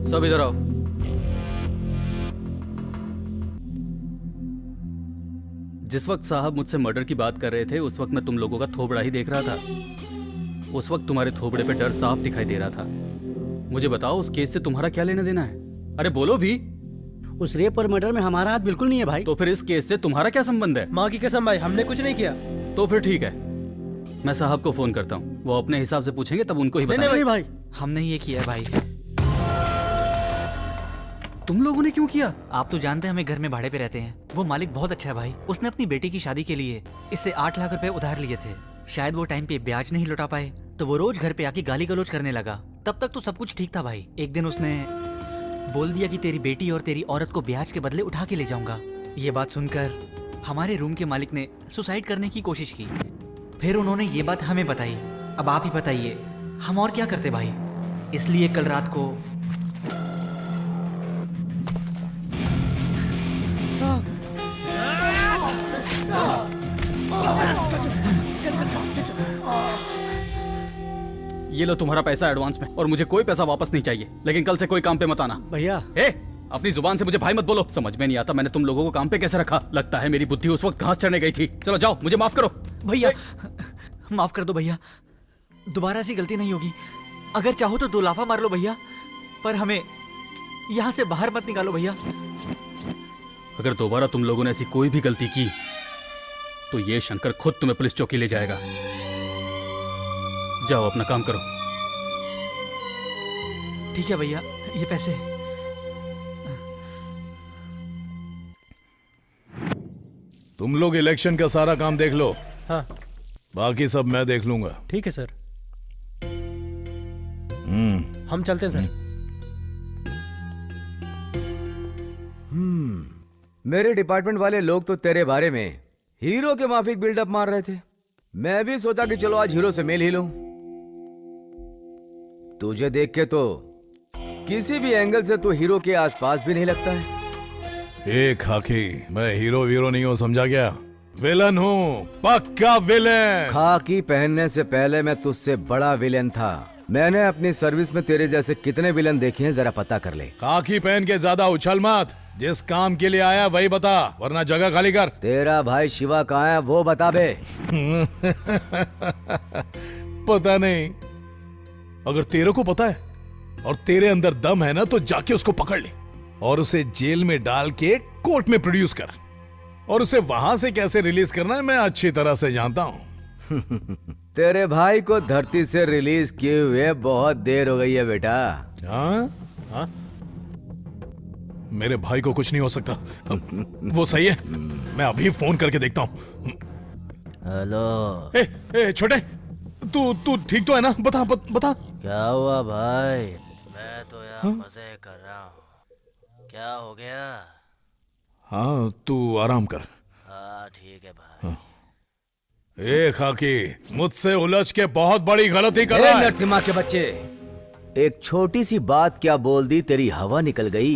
[SPEAKER 2] सब इधर आओ। जिस वक्त साहब मुझसे मर्डर की बात कर रहे थे, उस वक्त मैं तुम लोगों का थोबड़ा ही देख रहा था। उस वक्त तुम्हारे थोबड़े पे डर साफ दिखाई दे रहा था। मुझे बताओ, उस केस से तुम्हारा क्या लेना देना है? अरे बोलो भी।
[SPEAKER 5] उस रेप और मर्डर में हमारा हाथ बिल्कुल नहीं है भाई।
[SPEAKER 2] तो फिर इस केस से तुम्हारा क्या संबंध है?
[SPEAKER 9] माँ की कसम भाई, हमने कुछ नहीं किया।
[SPEAKER 2] तो फिर ठीक है, मैं साहब को फोन करता हूँ। वो अपने हिसाब से पूछेंगे, तब उनको ही बताएंगे।
[SPEAKER 5] नहीं भाई,
[SPEAKER 12] हमने ये किया है भाई।
[SPEAKER 2] तुम लोगों ने क्यों किया?
[SPEAKER 12] आप तो जानते हैं हमें घर में भाड़े पे रहते हैं। वो मालिक बहुत अच्छा है भाई। उसने अपनी बेटी की शादी के लिए इससे 8 लाख रुपए उधार लिए थे। शायद वो टाइम पे ब्याज नहीं लौटा पाए, तो वो रोज घर पे आके गाली गलौज करने लगा। तब तक तो सब कुछ ठीक था भाई। एक दिन उसने बोल दिया कि तेरी बेटी और तेरी औरत को ब्याज के बदले उठा के ले जाऊंगा। ये बात सुनकर हमारे रूम के मालिक ने सुसाइड करने की कोशिश की। फिर उन्होंने ये बात हमें बताई। अब आप ही बताइए, हम और क्या करते भाई? इसलिए कल रात को
[SPEAKER 2] ये लो तुम्हारा पैसा एडवांस में, और मुझे कोई पैसा वापस नहीं चाहिए। लेकिन कल से कोई काम पे मत आना।
[SPEAKER 5] भैया
[SPEAKER 2] अपनी जुबान से मुझे भाई मत बोलो। समझ में नहीं आता मैंने तुम लोगों को काम पे कैसे रखा। लगता है मेरी बुद्धि उस वक्त घास चढ़ने गई थी। चलो जाओ, मुझे माफ करो।
[SPEAKER 12] भैया माफ कर दो भैया, दोबारा ऐसी गलती नहीं होगी। अगर चाहो तो 2 लाफा मार लो भैया, पर हमें यहाँ से बाहर मत निकालो भैया।
[SPEAKER 2] अगर दोबारा तुम लोगों ने ऐसी कोई भी गलती की तो ये शंकर खुद तुम्हें पुलिस चौकी ले जाएगा। जाओ अपना काम करो।
[SPEAKER 12] ठीक है भैया, ये पैसे।
[SPEAKER 4] तुम लोग इलेक्शन का सारा काम देख लो।
[SPEAKER 9] हाँ।
[SPEAKER 4] बाकी सब मैं देख लूंगा।
[SPEAKER 9] ठीक है सर। हम चलते हैं सर।
[SPEAKER 10] मेरे डिपार्टमेंट वाले लोग तो तेरे बारे में हीरो के माफिक बिल्डअप मार रहे थे। मैं भी सोचा कि चलो आज हीरो से मिल ही लूं। तुझे देख के तो किसी भी एंगल से तू हीरो के आसपास भी नहीं लगता है।
[SPEAKER 4] खाकी, मैं हीरो वीरो नहीं हूँ, समझा क्या? विलन हूँ, पक्का विलन।
[SPEAKER 10] खाकी पहनने से पहले मैं तुझसे बड़ा विलन था। मैंने अपनी सर्विस में तेरे जैसे कितने विलन देखे हैं, जरा पता कर ले।
[SPEAKER 4] खाकी पहन के ज्यादा उछल मत। जिस काम के लिए आया वही बता, वरना जगह खाली कर।
[SPEAKER 10] तेरा भाई शिवा कहाँ है, वो बता बे।
[SPEAKER 4] पता नहीं। अगर तेरे को पता है और तेरे अंदर दम है ना, तो जाके उसको पकड़ ले और उसे जेल में डाल के कोर्ट में प्रोड्यूस कर। और उसे वहां से कैसे रिलीज करना है मैं अच्छी तरह से जानता हूँ।
[SPEAKER 10] तेरे भाई को धरती से रिलीज किए हुए बहुत देर हो गई है बेटा।
[SPEAKER 4] हाँ? हाँ? मेरे भाई को कुछ नहीं हो सकता। वो सही है, मैं अभी फोन करके देखता हूँ।
[SPEAKER 14] हेलो।
[SPEAKER 4] ए छोटे, तू ठीक तो है ना? बता।
[SPEAKER 14] क्या हुआ भाई? मैं तो यार मजे कर रहा हूँ। क्या हो गया?
[SPEAKER 4] हाँ तू आराम कर।
[SPEAKER 14] हाँ ठीक है भाई। हाँ।
[SPEAKER 4] ए खाकी, मुझसे उलझ के बहुत बड़ी गलती कर रहा है।
[SPEAKER 10] नरसिम्हा के बच्चे, एक छोटी सी बात क्या बोल दी, तेरी हवा निकल गई।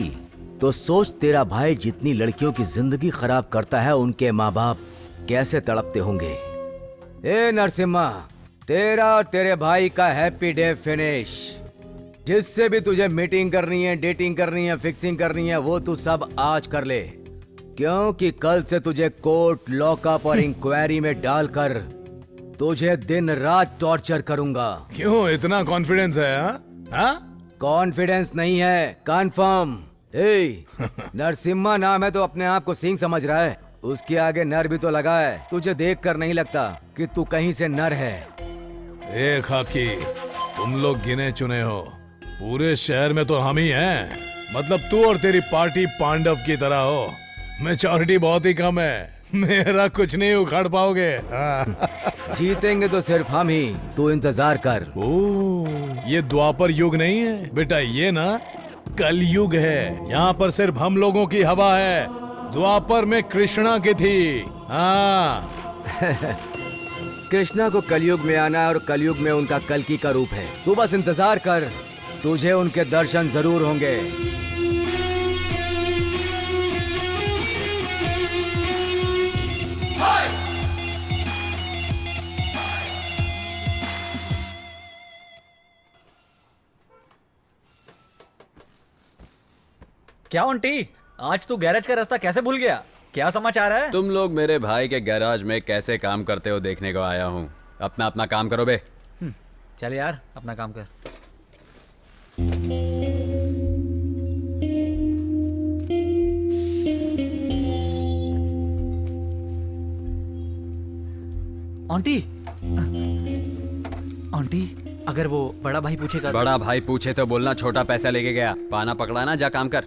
[SPEAKER 10] तो सोच, तेरा भाई जितनी लड़कियों की जिंदगी खराब करता है, उनके माँ बाप कैसे तड़पते होंगे। ए नरसिम्हा, तेरा और तेरे भाई का हैप्पी डे फिनिश। जिससे भी तुझे मीटिंग करनी है, डेटिंग करनी है, फिक्सिंग करनी है, वो तू सब आज कर ले, क्योंकि कल से तुझे कोर्ट, लॉकअप और इंक्वायरी में डालकर तुझे दिन रात टॉर्चर करूंगा।
[SPEAKER 4] क्यों इतना कॉन्फिडेंस है? हाँ?
[SPEAKER 10] कॉन्फिडेंस नहीं है, कंफर्म। नरसिम्हा नाम है तो अपने आप को सिंह समझ रहा है। उसके आगे नर भी तो लगा है। तुझे देखकर नहीं लगता कि तू कहीं से नर है।
[SPEAKER 4] ए खाकी, तुम लोग गिने चुने हो। पूरे शहर में तो हम ही हैं। मतलब तू और तेरी पार्टी पांडव की तरह हो। मेजॉरिटी बहुत ही कम है, मेरा कुछ नहीं उखाड़ पाओगे।
[SPEAKER 10] जीतेंगे तो सिर्फ हम ही, तू इंतजार कर।
[SPEAKER 4] ये द्वापर युग नहीं है बेटा, ये ना कल युग है। यहाँ पर सिर्फ हम लोगों की हवा है। द्वापर में कृष्णा की थी। हाँ।
[SPEAKER 10] कृष्णा को कलयुग में आना है और कलयुग में उनका कल्कि का रूप है। तू बस इंतजार कर, तुझे उनके दर्शन जरूर होंगे।
[SPEAKER 12] क्या आंटी, आज तू गैरेज का रास्ता कैसे भूल गया? क्या समाचार है?
[SPEAKER 7] तुम लोग मेरे भाई के गैराज में कैसे काम करते हो देखने को आया हूँ। अपना काम करो बे।
[SPEAKER 12] चल यार, अपना काम कर। आंटी, अगर वो बड़ा भाई पूछेगा?
[SPEAKER 7] बड़ा भाई पूछे तो बोलना छोटा पैसा लेके गया। पाना पकड़ा ना, जा काम कर।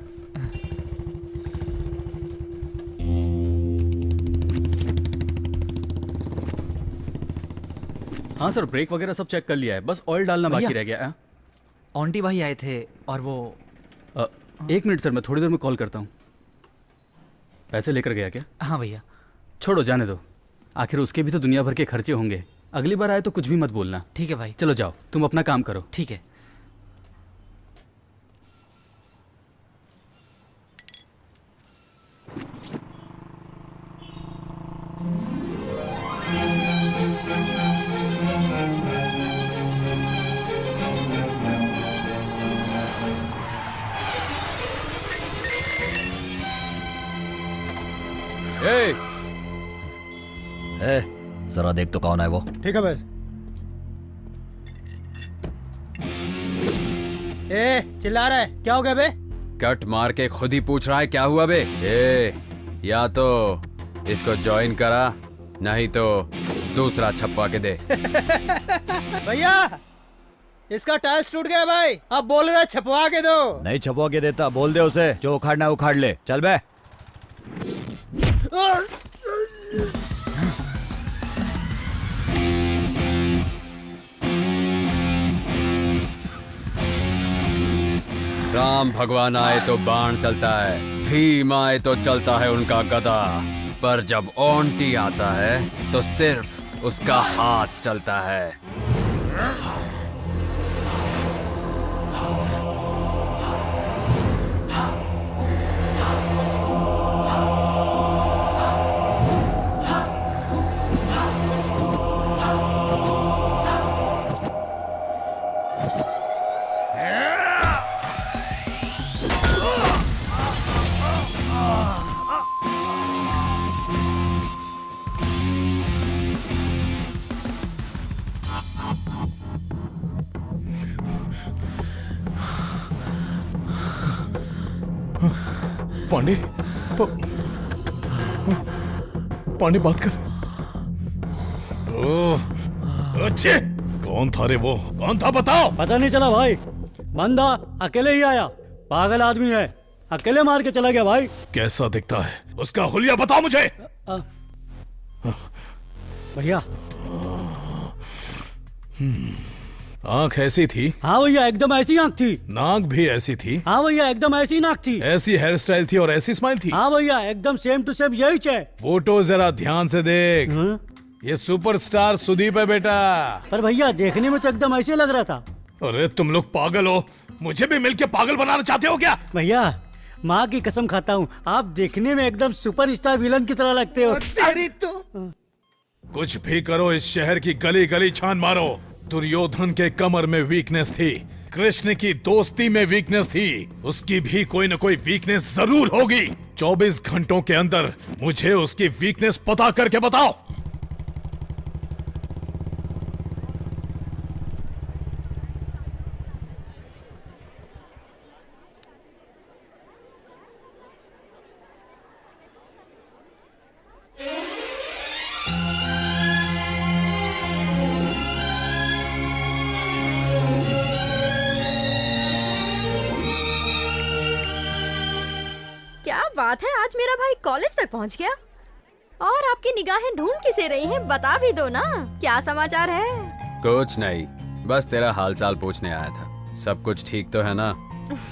[SPEAKER 2] हाँ सर, ब्रेक वगैरह सब चेक कर लिया है, बस ऑयल डालना बाकी रह गया है।
[SPEAKER 12] आंटी भाई आए थे और वो
[SPEAKER 2] 1 मिनट सर, मैं थोड़ी देर में कॉल करता हूँ। पैसे लेकर गया क्या?
[SPEAKER 12] हाँ भैया।
[SPEAKER 2] छोड़ो, जाने दो। आखिर उसके भी तो दुनिया भर के खर्चे होंगे। अगली बार आए तो कुछ भी मत बोलना।
[SPEAKER 12] ठीक है भाई।
[SPEAKER 2] चलो जाओ, तुम अपना काम करो।
[SPEAKER 12] ठीक है।
[SPEAKER 1] जरा देख तो कौन है वो।
[SPEAKER 9] ठीक है बस। चिल्ला रहा है, क्या हो गया बे?
[SPEAKER 7] कट मार के खुद ही पूछ रहा है क्या हुआ बे। या तो इसको ज्वाइन करा, नहीं तो दूसरा छपवा के दे।
[SPEAKER 9] भैया, इसका टाइल्स टूट गया भाई। अब बोल रहा है छपवा के दो।
[SPEAKER 1] नहीं छपवा के देता, बोल दे उसे, जो उखाड़ना है उखाड़ ले। चल बे।
[SPEAKER 7] राम भगवान आए तो बाण चलता है, भीम आए तो चलता है उनका गदा, पर जब ओंटी आता है तो सिर्फ उसका हाथ चलता है।
[SPEAKER 4] पांडे, पांडे बात कर। ओह, अच्छे। कौन था रे वो? कौन था बताओ?
[SPEAKER 5] पता नहीं चला भाई, बंदा अकेले ही आया, पागल आदमी है, अकेले मार के चला गया भाई।
[SPEAKER 4] कैसा दिखता है? उसका हुलिया बताओ मुझे।
[SPEAKER 5] भैया
[SPEAKER 4] आंख ऐसी थी?
[SPEAKER 5] हाँ भैया, एकदम ऐसी आंख थी।
[SPEAKER 4] नाक भी ऐसी थी?
[SPEAKER 5] हाँ भैया, एकदम ऐसी नाक थी।
[SPEAKER 4] ऐसी हेयर स्टाइल थी और ऐसी स्माइल थी?
[SPEAKER 5] हाँ भैया, एकदम सेम टू सेम यही है।
[SPEAKER 4] फोटो जरा ध्यान से देख। ये सुपरस्टार सुदीप है बेटा।
[SPEAKER 5] पर भैया देखने में तो एकदम ऐसे लग रहा था।
[SPEAKER 4] अरे तुम लोग पागल हो, मुझे भी मिलके पागल बनाना चाहते हो क्या?
[SPEAKER 5] भैया माँ की कसम खाता हूँ, आप देखने में एकदम सुपरस्टार विलन की तरह लगते हो।
[SPEAKER 4] तेरी तो कुछ भी करो, इस शहर की गली गली छान मारो। दुर्योधन के कमर में वीकनेस थी, कृष्ण की दोस्ती में वीकनेस थी, उसकी भी कोई न कोई वीकनेस जरूर होगी। 24 घंटों के अंदर मुझे उसकी वीकनेस पता करके बताओ।
[SPEAKER 11] क्या बात है, आज मेरा भाई कॉलेज तक पहुंच गया। और आपकी निगाहें ढूंढ किसे रही हैं, बता भी दो ना, क्या समाचार है?
[SPEAKER 7] कुछ नहीं, बस तेरा हालचाल पूछने आया था। सब कुछ ठीक तो है ना?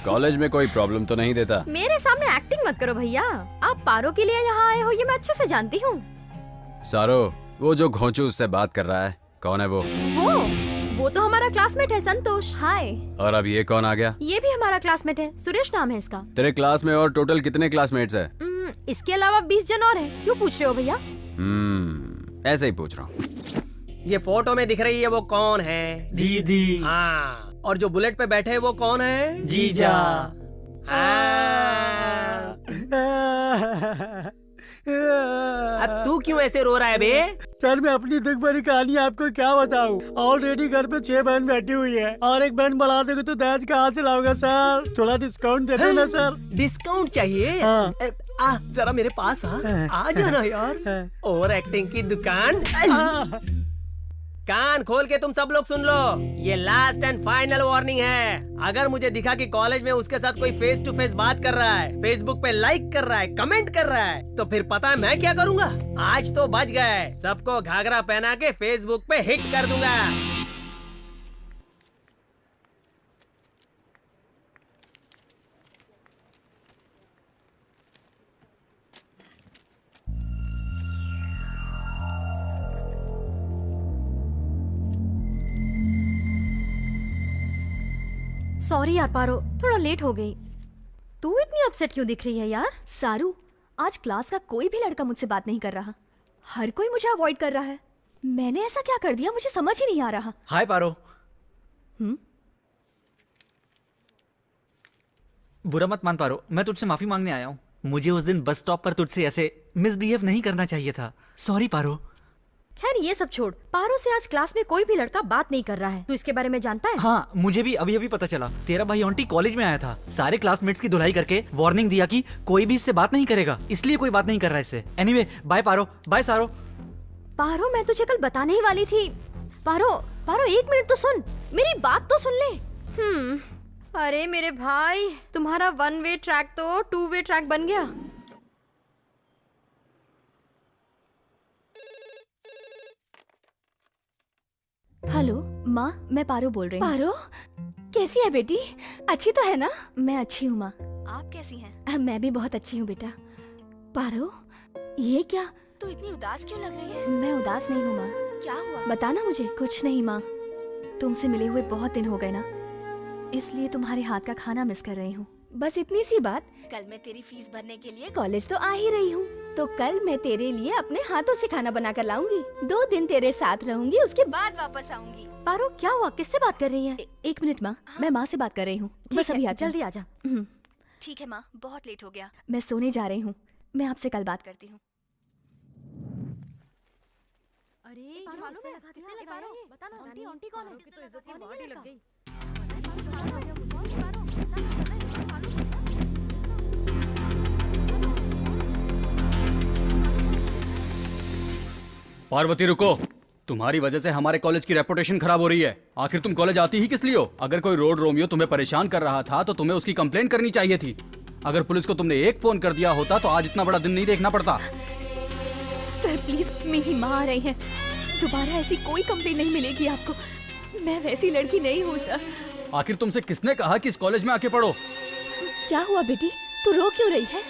[SPEAKER 7] कॉलेज में कोई प्रॉब्लम तो नहीं देता?
[SPEAKER 11] मेरे सामने एक्टिंग मत करो भैया, आप पारो के लिए यहाँ आए हो ये मैं अच्छे से जानती हूँ।
[SPEAKER 7] सारो, वो जो घोंचू उससे बात कर रहा है, कौन है वो?
[SPEAKER 11] वो तो हमारा क्लासमेट है, संतोष। हाय।
[SPEAKER 7] और अब ये कौन आ गया?
[SPEAKER 11] ये भी हमारा क्लासमेट है, सुरेश नाम है इसका।
[SPEAKER 7] तेरे क्लास में और टोटल कितने क्लासमेट्स है?
[SPEAKER 11] इसके अलावा 20 जन और हैं। क्यों पूछ रहे हो भैया?
[SPEAKER 7] ऐसे ही पूछ रहा हूँ।
[SPEAKER 6] ये फोटो में दिख रही है वो कौन है?
[SPEAKER 5] दीदी।
[SPEAKER 6] हाँ, और जो बुलेट पे बैठे वो कौन है?
[SPEAKER 5] जीजा।
[SPEAKER 6] अब तू क्यों ऐसे रो रहा है बे?
[SPEAKER 5] सर मैं अपनी दुख भरी कहानी आपको क्या बताऊं? ऑलरेडी घर पे 6 बहन बैठी हुई है और एक बहन बढ़ा दोगे तो दहेज कहाँ से लाऊंगा सर? थोड़ा डिस्काउंट दे दो ना सर।
[SPEAKER 6] डिस्काउंट चाहिए?
[SPEAKER 5] हाँ।
[SPEAKER 6] आ जरा मेरे पास आ जाना यार। ओवर एक्टिंग की दुकान। कान खोल के तुम सब लोग सुन लो, ये लास्ट एंड फाइनल वार्निंग है। अगर मुझे दिखा कि कॉलेज में उसके साथ कोई फेस टू फेस बात कर रहा है, फेसबुक पे लाइक कर रहा है, कमेंट कर रहा है, तो फिर पता है मैं क्या करूंगा? आज तो बच गए, सबको घाघरा पहना के फेसबुक पे हिट कर दूंगा।
[SPEAKER 11] सॉरी यार पारो, थोड़ा लेट हो गई। तू इतनी अपसेट क्यों दिख रही है यार?
[SPEAKER 13] सारू, आज क्लास का कोई भी लड़का मुझसे बात नहीं कर रहा, हर कोई मुझे अवॉइड कर रहा है। मैंने ऐसा क्या कर दिया, मुझे समझ ही नहीं आ रहा।
[SPEAKER 12] हाय पारो। बुरा मत मान पारो, मैं तुझसे माफी मांगने आया हूँ। मुझे उस दिन बस स्टॉप पर तुझसे ऐसे मिसबिहेव नहीं करना चाहिए था। सॉरी पारो।
[SPEAKER 11] खैर ये सब छोड़, पारो से आज क्लास में कोई भी लड़का बात नहीं कर रहा है। तू इसके बारे में जानता है?
[SPEAKER 12] हाँ, मुझे भी अभी अभी पता चला। तेरा भाई ऑन्टी कॉलेज में आया था, सारे क्लासमेट्स की धुलाई करके वार्निंग दिया कि कोई भी इससे बात नहीं करेगा, इसलिए कोई बात नहीं कर रहा है इससे। एनीवे, बाय पारो, बाय सारो।
[SPEAKER 11] पारो मैं तुझे कल बताने ही वाली थी। पारो, पारो 1 मिनट तो सुन, मेरी बात तो सुन ले। अरे मेरे भाई, तुम्हारा 1 वे ट्रैक तो 2 वे ट्रैक बन गया।
[SPEAKER 13] हेलो माँ, मैं पारो बोल रही हूँ।
[SPEAKER 8] पारो, कैसी है बेटी? अच्छी तो है ना?
[SPEAKER 13] मैं अच्छी हूँ माँ, आप कैसी हैं?
[SPEAKER 8] मैं भी बहुत अच्छी हूँ बेटा। पारो, ये क्या, तू इतनी उदास क्यों लग रही है?
[SPEAKER 13] मैं उदास नहीं हूँ माँ।
[SPEAKER 8] क्या हुआ?
[SPEAKER 13] बताना मुझे। कुछ नहीं माँ, तुमसे मिले हुए बहुत दिन हो गए ना, इसलिए तुम्हारे हाथ का खाना मिस कर रही हूँ।
[SPEAKER 8] बस इतनी सी बात। कल मैं तेरी फीस भरने के लिए कॉलेज तो आ ही रही हूँ, तो कल मैं तेरे लिए अपने हाथों से खाना बना कर लाऊंगी। 2 दिन तेरे साथ रहूंगी, उसके बाद वापस आऊंगी।
[SPEAKER 11] पारो क्या हुआ, किससे बात कर रही है?
[SPEAKER 13] 1 मिनट माँ, मैं माँ से बात कर रही हूँ। बस अभी
[SPEAKER 11] जल्दी आजा।
[SPEAKER 13] ठीक है माँ, बहुत लेट हो गया, मैं सोने जा रही हूँ। मैं आपसे कल बात करती हूँ।
[SPEAKER 11] अरे किसने लगाया ये? बता ना, आंटी कौन है? तो इज्जत की वाट ही लग गई।
[SPEAKER 2] पार्वती रुको। तुम्हारी वजह से हमारे कॉलेज की रेपुटेशन खराब हो रही है। आखिर तुम कॉलेज आती ही किस लिए हो? अगर कोई रोड रोमियो तुम्हें परेशान कर रहा था तो तुम्हें उसकी कंप्लेन करनी चाहिए थी। अगर पुलिस को तुमने एक फोन कर दिया होता तो आज इतना बड़ा दिन नहीं देखना पड़ता।
[SPEAKER 13] सर प्लीज, मेरी माँ आ रही है, दोबारा ऐसी कोई कंप्लेन नहीं मिलेगी आपको। मैं वैसी लड़की नहीं हूँ सर।
[SPEAKER 2] आखिर तुमसे किसने कहा कि इस कॉलेज में आके पढ़ो?
[SPEAKER 8] क्या हुआ बेटी, तू रो क्यों रही है?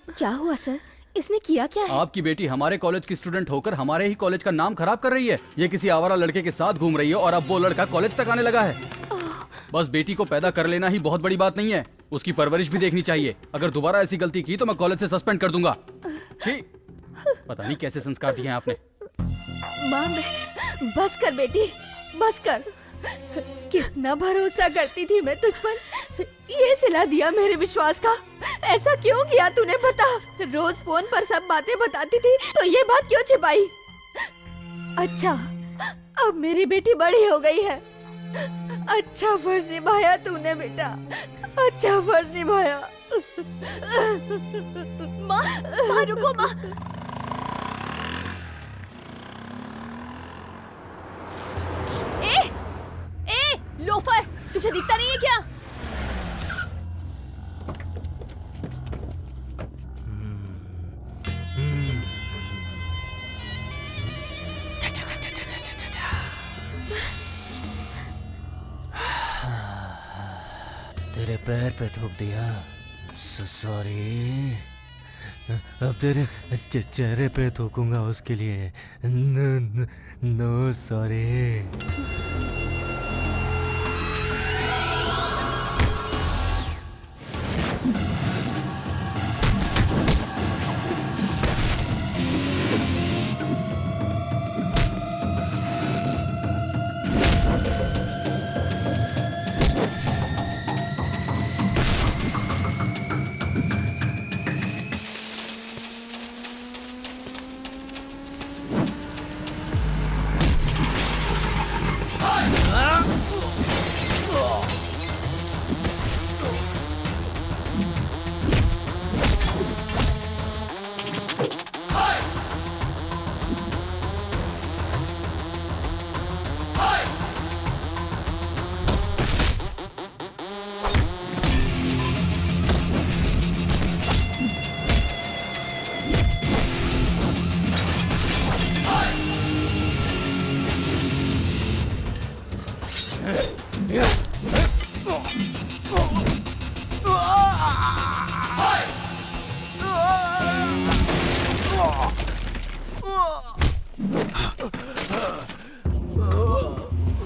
[SPEAKER 8] क्या हुआ सर, इसने किया क्या है?
[SPEAKER 2] आपकी बेटी हमारे कॉलेज की स्टूडेंट होकर हमारे ही कॉलेज का नाम खराब कर रही है। ये किसी आवारा लड़के के साथ घूम रही है और अब वो लड़का कॉलेज तक आने लगा है। बस बेटी को पैदा कर लेना ही बहुत बड़ी बात नहीं है, उसकी परवरिश भी देखनी चाहिए। अगर दोबारा ऐसी गलती की तो मैं कॉलेज से सस्पेंड कर दूंगा। छी, पता नहीं कैसे संस्कार दिए हैं आपने।
[SPEAKER 8] माँ, बस कर बेटी, बस कर। कितना भरोसा करती थी मैं तुझ पर, ये सिला दिया मेरे विश्वास का। ऐसा क्यों किया तूने, बता। रोज फोन पर सब बातें बताती थी तो ये बात क्यों छिपाई? अच्छा, अब मेरी बेटी बड़ी हो गई है। अच्छा फर्ज निभाया तूने बेटा, अच्छा फर्ज निभाया।
[SPEAKER 13] माँ रुको माँ। ए लोफर, तुझे दिखता नहीं है क्या?
[SPEAKER 14] तेरे पैर पे थूक दिया, सॉरी। अब तेरे चेहरे पे थूकूंगा, उसके लिए नो सॉरी।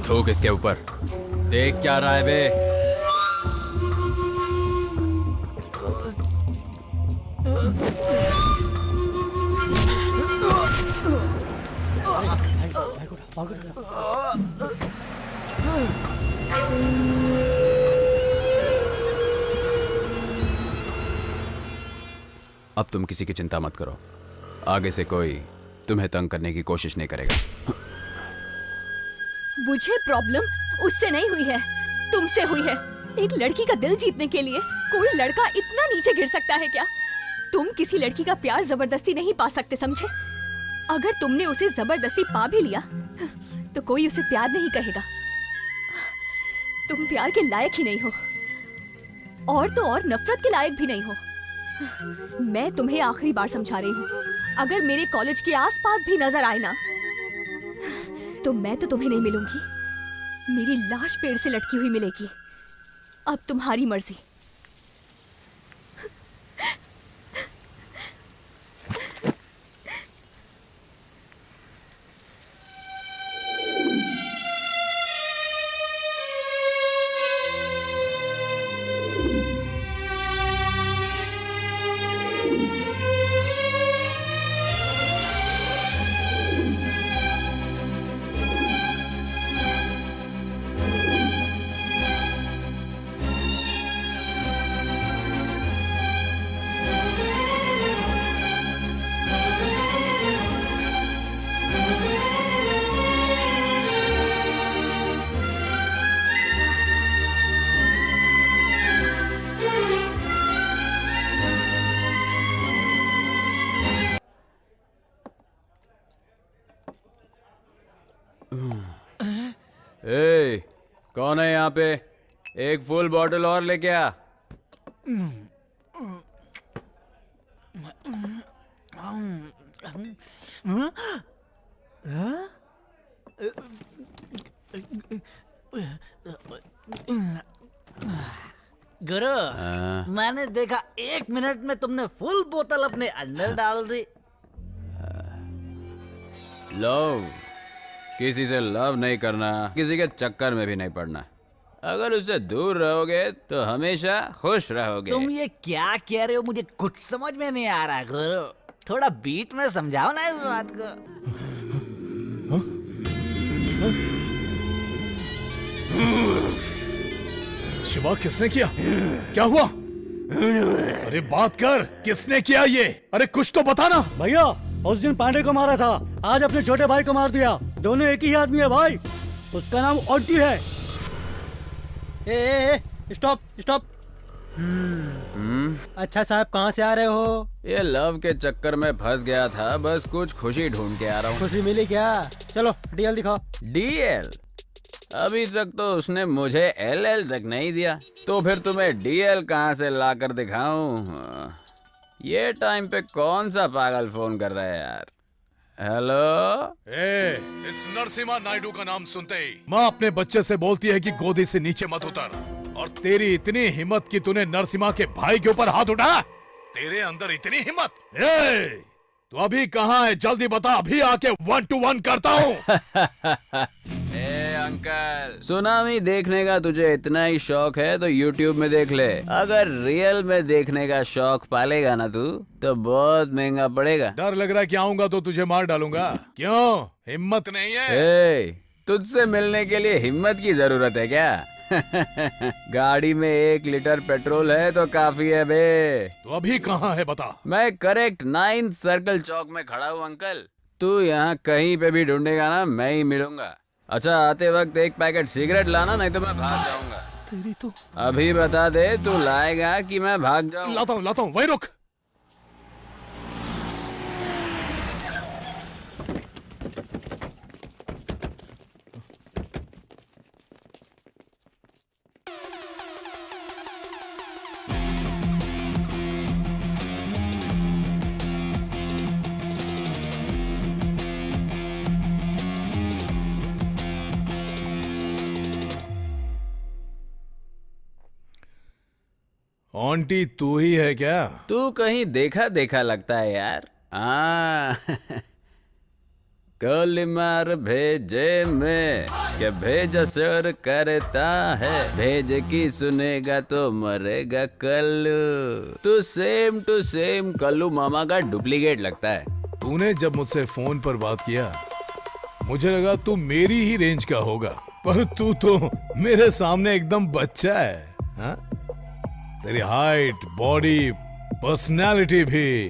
[SPEAKER 7] थूक इसके ऊपर।
[SPEAKER 2] देख क्या रहा है बे?
[SPEAKER 7] अब तुम किसी की चिंता मत करो, आगे से कोई तुम्हें तंग करने की कोशिश नहीं करेगा।
[SPEAKER 13] मुझे प्रॉब्लम उससे नहीं हुई है, तुमसे हुई है। एक लड़की का दिल जीतने के लिए कोई लड़का इतना नीचे गिर सकता है क्या? तुम किसी लड़की का प्यार जबरदस्ती नहीं पा सकते, समझे? अगर तुमने उसे जबरदस्ती पा भी लिया तो कोई उसे प्यार नहीं कहेगा। तुम प्यार के लायक ही नहीं हो, और तो और नफरत के लायक भी नहीं हो। मैं तुम्हें आखिरी बार समझा रही हूँ, अगर मेरे कॉलेज के आसपास भी नजर आए ना तो मैं तो तुम्हें नहीं मिलूंगी, मेरी लाश पेड़ से लटकी हुई मिलेगी। अब तुम्हारी मर्जी।
[SPEAKER 7] ए, कौन है यहाँ पे? एक फुल बॉटल और लेके आ।
[SPEAKER 14] गुरु, मैंने देखा 1 मिनट में तुमने फुल बोतल अपने अंदर डाल दी।
[SPEAKER 7] लव, किसी से लव नहीं करना, किसी के चक्कर में भी नहीं पड़ना। अगर उससे दूर रहोगे तो हमेशा खुश रहोगे।
[SPEAKER 14] तुम ये क्या कह रहे हो? मुझे कुछ समझ में नहीं आ रहा गुरु। थोड़ा बीट में समझाओ ना इस बात को।
[SPEAKER 4] शिवा, किसने किया? क्या हुआ? अरे बात कर, किसने किया ये? अरे कुछ तो बताना।
[SPEAKER 5] भैया, उस दिन पांडे को मारा था, आज अपने छोटे भाई को मार दिया। दोनों एक ही आदमी है भाई। उसका नाम ऑन्टी है।
[SPEAKER 9] Stop stop. अच्छा साहब, कहाँ से आ रहे हो?
[SPEAKER 7] ये लव के चक्कर में फंस गया था, बस कुछ खुशी ढूंढ के आ रहा हूँ।
[SPEAKER 9] खुशी मिली क्या? चलो डीएल दिखाओ।
[SPEAKER 7] डीएल? अभी तक तो उसने मुझे एलएल तक नहीं दिया, तो फिर तुम्हें डीएल कहाँ से लाकर दिखाऊं? ये टाइम पे कौन सा पागल फोन कर रहा है यार? हेलो,
[SPEAKER 4] इस नरसिम्हा नायडू का नाम सुनते ही माँ अपने बच्चे से बोलती है कि गोदी से नीचे मत उतर। और तेरी इतनी हिम्मत कि तूने नरसिम्हा के भाई के ऊपर हाथ उठाया? तेरे अंदर इतनी हिम्मत? तू अभी कहाँ है? जल्दी बता, अभी आके 1 to 1 करता हूँ।
[SPEAKER 7] अंकल, सुनामी देखने का तुझे इतना ही शौक है तो YouTube में देख ले। अगर रियल में देखने का शौक पालेगा ना तू, तो बहुत महंगा पड़ेगा।
[SPEAKER 4] डर लग रहा है कि आऊंगा तो तुझे मार डालूंगा। क्यों, हिम्मत नहीं है?
[SPEAKER 7] तुझसे मिलने के लिए हिम्मत की जरूरत है क्या? गाड़ी में 1 लीटर पेट्रोल है तो काफी है बे।
[SPEAKER 4] तो अभी कहाँ है बता?
[SPEAKER 7] मैं करेक्ट 9th सर्कल चौक में खड़ा हूँ अंकल। तू यहाँ कहीं पे भी ढूंढेगा ना, मैं ही मिलूंगा। अच्छा, आते वक्त 1 पैकेट सिगरेट लाना, नहीं तो मैं भाग जाऊंगा।
[SPEAKER 4] तेरी तो
[SPEAKER 7] अभी बता दे, तू लाएगा कि मैं भाग जाऊं?
[SPEAKER 4] लाता हूँ, वहीं रुक। आंटी तू ही है क्या?
[SPEAKER 7] तू कहीं देखा देखा लगता है यार। कलिमार भेजे में क्या भेज असर करता है, भेज की सुनेगा तो मरेगा कल्लू। तू सेम टू सेम कल्लू मामा का डुप्लीकेट लगता है।
[SPEAKER 4] तूने जब मुझसे फोन पर बात किया मुझे लगा तू मेरी ही रेंज का होगा, पर तू तो मेरे सामने एकदम बच्चा है। हा? तेरी हाइट, बॉडी, पर्सनालिटी भी,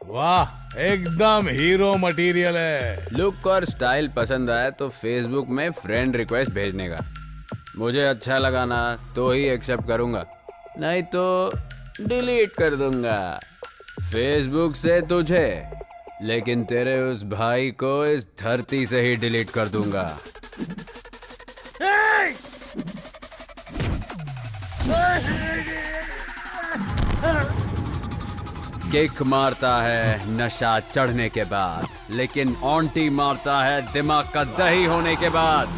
[SPEAKER 4] वाह, एकदम हीरो मटेरियल है।
[SPEAKER 7] लुक और स्टाइल पसंद आया तो फेसबुक में फ्रेंड रिक्वेस्ट भेजने का। मुझे अच्छा लगा ना तो ही एक्सेप्ट करूंगा, नहीं तो डिलीट कर दूंगा फेसबुक से तुझे, लेकिन तेरे उस भाई को इस धरती से ही डिलीट कर दूंगा। किक मारता है नशा चढ़ने के बाद, लेकिन ऑन्टी मारता है दिमाग का दही होने के बाद।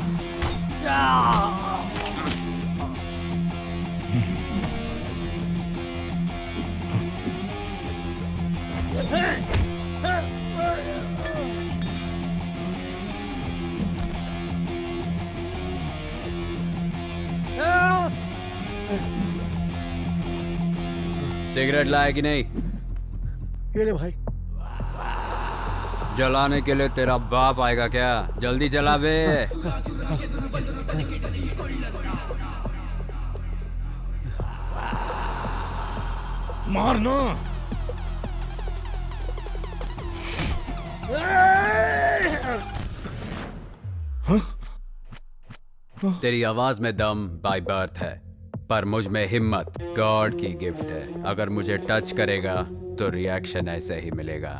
[SPEAKER 7] सिगरेट लाया कि नहीं?
[SPEAKER 5] ये ले भाई।
[SPEAKER 7] जलाने के लिए तेरा बाप आएगा क्या? जल्दी जला बे।
[SPEAKER 4] मारना।
[SPEAKER 7] तेरी आवाज में दम बाय बर्थ है, पर मुझ में हिम्मत गॉड की गिफ्ट है। अगर मुझे टच करेगा तो रिएक्शन ऐसे ही मिलेगा।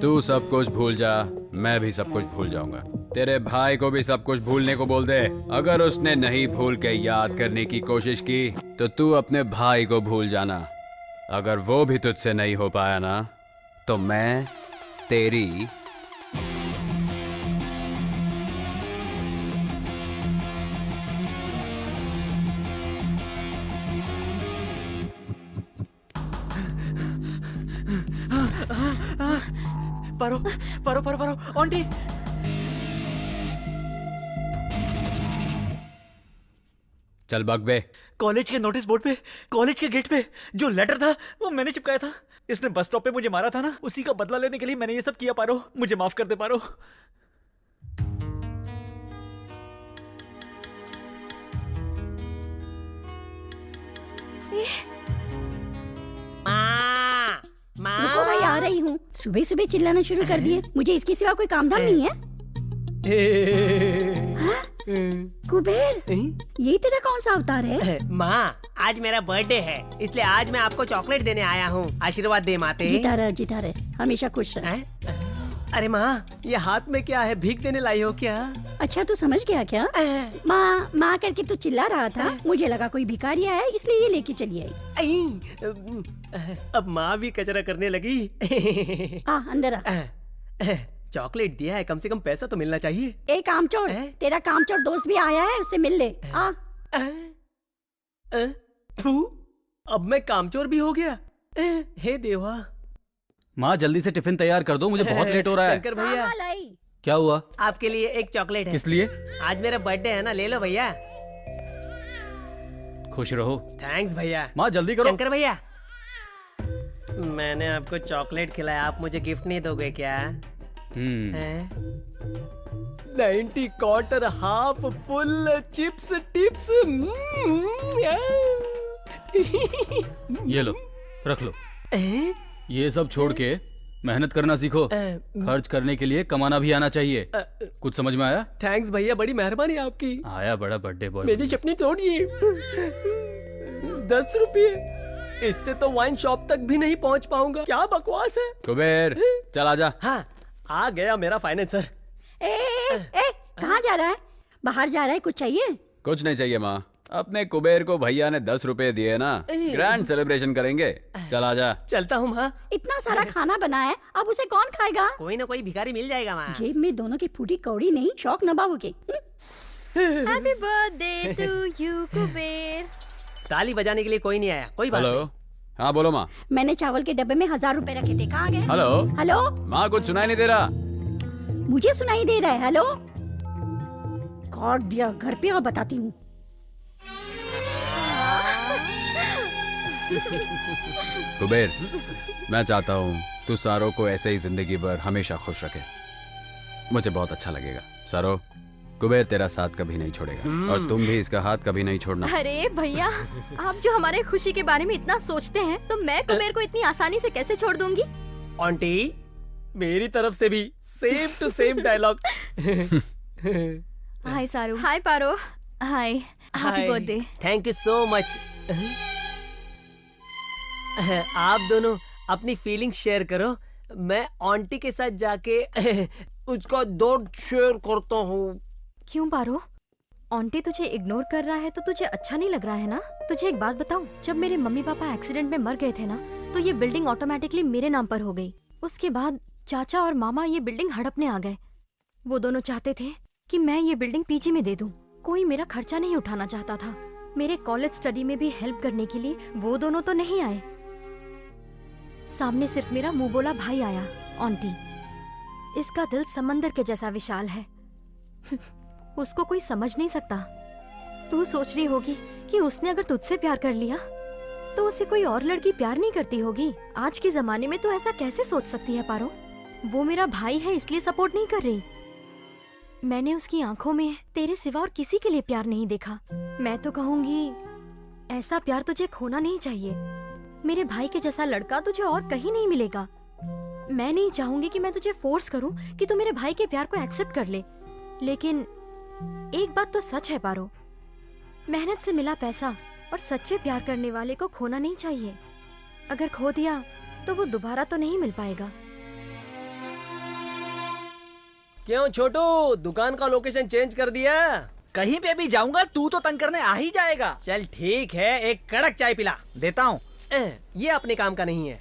[SPEAKER 7] तू सब कुछ भूल जा, मैं भी सब कुछ भूल जाऊंगा। तेरे भाई को भी सब कुछ भूलने को बोल दे। अगर उसने नहीं भूल के याद करने की कोशिश की तो तू अपने भाई को भूल जाना। अगर वो भी तुझसे नहीं हो पाया ना तो मैं तेरी
[SPEAKER 12] पारो पारो पारो पारो आंटी।
[SPEAKER 7] चल बक बे।
[SPEAKER 12] कॉलेज के नोटिस बोर्ड पे, कॉलेज के गेट पे जो लेटर था वो मैंने चिपकाया था। इसने बस स्टॉप पे मुझे मारा था ना, उसी का बदला लेने के लिए मैंने ये सब किया। पारो मुझे माफ कर दे पारो।
[SPEAKER 8] रुको भाई, आ रही हूँ। सुबह सुबह चिल्लाना शुरू कर दिए। मुझे इसके सिवा कोई काम धाम नहीं है। हाँ? कुबेर, ये तेरा कौन सा अवतार है?
[SPEAKER 6] माँ, आज मेरा बर्थडे है, इसलिए आज मैं आपको चॉकलेट देने आया हूँ। आशीर्वाद दे माते।
[SPEAKER 8] जीता रहे, हमेशा खुश रहे।
[SPEAKER 6] अरे माँ, ये हाथ में क्या है? भीख देने लाई हो क्या?
[SPEAKER 8] अच्छा, तू समझ गया क्या? माँ माँ करके तू चिल्ला रहा था, मुझे लगा कोई भिखारी है, इसलिए ये लेके चली आई।
[SPEAKER 6] अब माँ भी कचरा करने लगी।
[SPEAKER 8] अंदर आ।
[SPEAKER 6] चॉकलेट दिया है, कम से कम पैसा तो मिलना चाहिए।
[SPEAKER 8] एक कामचोर, तेरा कामचोर दोस्त भी आया है, उससे मिल ले।
[SPEAKER 6] अब मैं कामचोर भी हो गया। हे देवा।
[SPEAKER 2] माँ जल्दी से टिफिन तैयार कर दो, मुझे बहुत लेट हो रहा है।
[SPEAKER 6] शंकर भैया,
[SPEAKER 2] क्या हुआ?
[SPEAKER 6] आपके लिए एक चॉकलेट है।
[SPEAKER 2] किस लिए?
[SPEAKER 6] आज मेरा बर्थडे है ना, ले लो भैया।
[SPEAKER 2] खुश रहो।
[SPEAKER 6] थैंक्स भैया।
[SPEAKER 2] माँ जल्दी करो।
[SPEAKER 6] शंकर भैया, मैंने आपको चॉकलेट खिलाया, आप मुझे गिफ्ट नहीं दोगे क्या? 90 quarter half full chips tips.
[SPEAKER 2] ये लो, रख लो। ये सब छोड़ के मेहनत करना सीखो। खर्च करने के लिए कमाना भी आना चाहिए। कुछ समझ में आया?
[SPEAKER 6] थैंक्स भैया, बड़ी मेहरबानी आपकी।
[SPEAKER 2] आया बड़ा बर्थडे बॉय।
[SPEAKER 6] मेरी चपनी तोड़िए। 10 रुपये, इससे तो वाइन शॉप तक भी नहीं पहुंच पाऊंगा। क्या बकवास है।
[SPEAKER 7] कुबेर चल आजा।
[SPEAKER 6] हाँ, आ गया मेरा फाइनेंसर।
[SPEAKER 8] कहाँ जा रहा है? बाहर जा रहा है? कुछ चाहिए?
[SPEAKER 7] कुछ नहीं चाहिए माँ, अपने कुबेर को भैया ने 10 रुपए दिए ना, ग्रैंड सेलिब्रेशन करेंगे। चल आजा।
[SPEAKER 6] चलता हूँ माँ।
[SPEAKER 8] इतना सारा खाना बना है, अब उसे कौन खाएगा?
[SPEAKER 6] कोई ना कोई भिखारी मिल जाएगा माँ।
[SPEAKER 8] जेब में दोनों की फूटी कौड़ी नहीं, शौक नभाओगे।
[SPEAKER 11] Happy birthday to you Kuber.
[SPEAKER 6] ताली बजाने के लिए कोई नहीं आया। कोई बात नहीं।
[SPEAKER 7] हेलो, हाँ बोलो माँ।
[SPEAKER 8] मैंने चावल के डब्बे में 1000 रुपए रखे थे, कहाँ गए?
[SPEAKER 7] हेलो
[SPEAKER 8] हेलो,
[SPEAKER 7] माँ कुछ सुनाई नहीं दे रहा।
[SPEAKER 8] मुझे सुनाई दे रहा है। हेलो, कॉर्ड दिया, घर पे और बताती हूँ।
[SPEAKER 7] कुबेर, मैं चाहता हूँ तू सारो को ऐसे ही जिंदगी भर हमेशा खुश रखे। मुझे बहुत अच्छा लगेगा। सारो, कुबेर तेरा साथ कभी नहीं छोड़ेगा और तुम भी इसका हाथ कभी नहीं छोड़ना।
[SPEAKER 11] अरे भैया, आप जो हमारे खुशी के बारे में इतना सोचते हैं, तो मैं कुबेर को इतनी आसानी से कैसे छोड़ दूंगी?
[SPEAKER 6] आंटी, मेरी तरफ से भी same to same dialogue.
[SPEAKER 13] Hi Saru.
[SPEAKER 11] Hi Paro.
[SPEAKER 13] Hi, happy birthday.
[SPEAKER 6] Thank you so much. आप दोनों अपनी फीलिंग्स शेयर करो, मैं आंटी के साथ जाके उसका दर्द शेयर करता हूँ।
[SPEAKER 11] क्यों पारो? आंटी तुझे इग्नोर कर रहा है तो तुझे अच्छा नहीं लग रहा है ना? तुझे एक बात बताऊं, जब मेरे मम्मी पापा एक्सीडेंट में मर गए थे ना, तो ये बिल्डिंग ऑटोमेटिकली मेरे नाम पर हो गई। उसके बाद चाचा और मामा ये बिल्डिंग हड़पने आ गए। वो दोनों चाहते थे कि मैं ये बिल्डिंग पीजी में दे दूं। कोई मेरा खर्चा नहीं उठाना चाहता था। मेरे कॉलेज स्टडी में भी हेल्प करने के लिए वो दोनों तो नहीं आए। सामने सिर्फ मेरा मुंह बोला भाई आया, आंटी। इसका दिल समंदर के जैसा विशाल है। उसको कोई समझ नहीं सकता। तू सोच रही होगी कि उसने अगर तुझसे प्यार कर लिया तो उसे कोई और लड़की प्यार नहीं करती होगी। आज के जमाने में तो ऐसा कैसे सोच सकती है पारो? वो मेरा भाई है, इसलिए सपोर्ट नहीं कर रही। मैंने उसकी आंखों में तेरे सिवा और किसी के लिए प्यार नहीं देखा। मैं तो कहूंगी ऐसा प्यार तुझे खोना नहीं चाहिए। मेरे भाई के जैसा लड़का तुझे और कहीं नहीं मिलेगा। मैं नहीं चाहूंगी कि मैं तुझे फोर्स करूं कि तू मेरे भाई के प्यार को एक्सेप्ट कर ले, लेकिन एक बात तो सच है पारो, मेहनत से मिला पैसा और सच्चे प्यार करने वाले को खोना नहीं चाहिए। अगर खो दिया तो वो दोबारा तो नहीं मिल पाएगा।
[SPEAKER 6] क्यों छोटू, दुकान का लोकेशन चेंज कर दिया?
[SPEAKER 12] कहीं पे भी जाऊंगा तू तो तंग करने आ ही जाएगा।
[SPEAKER 6] चल ठीक है, एक कड़क चाय पिला।
[SPEAKER 12] देता हूँ।
[SPEAKER 6] ये अपने काम का नहीं है,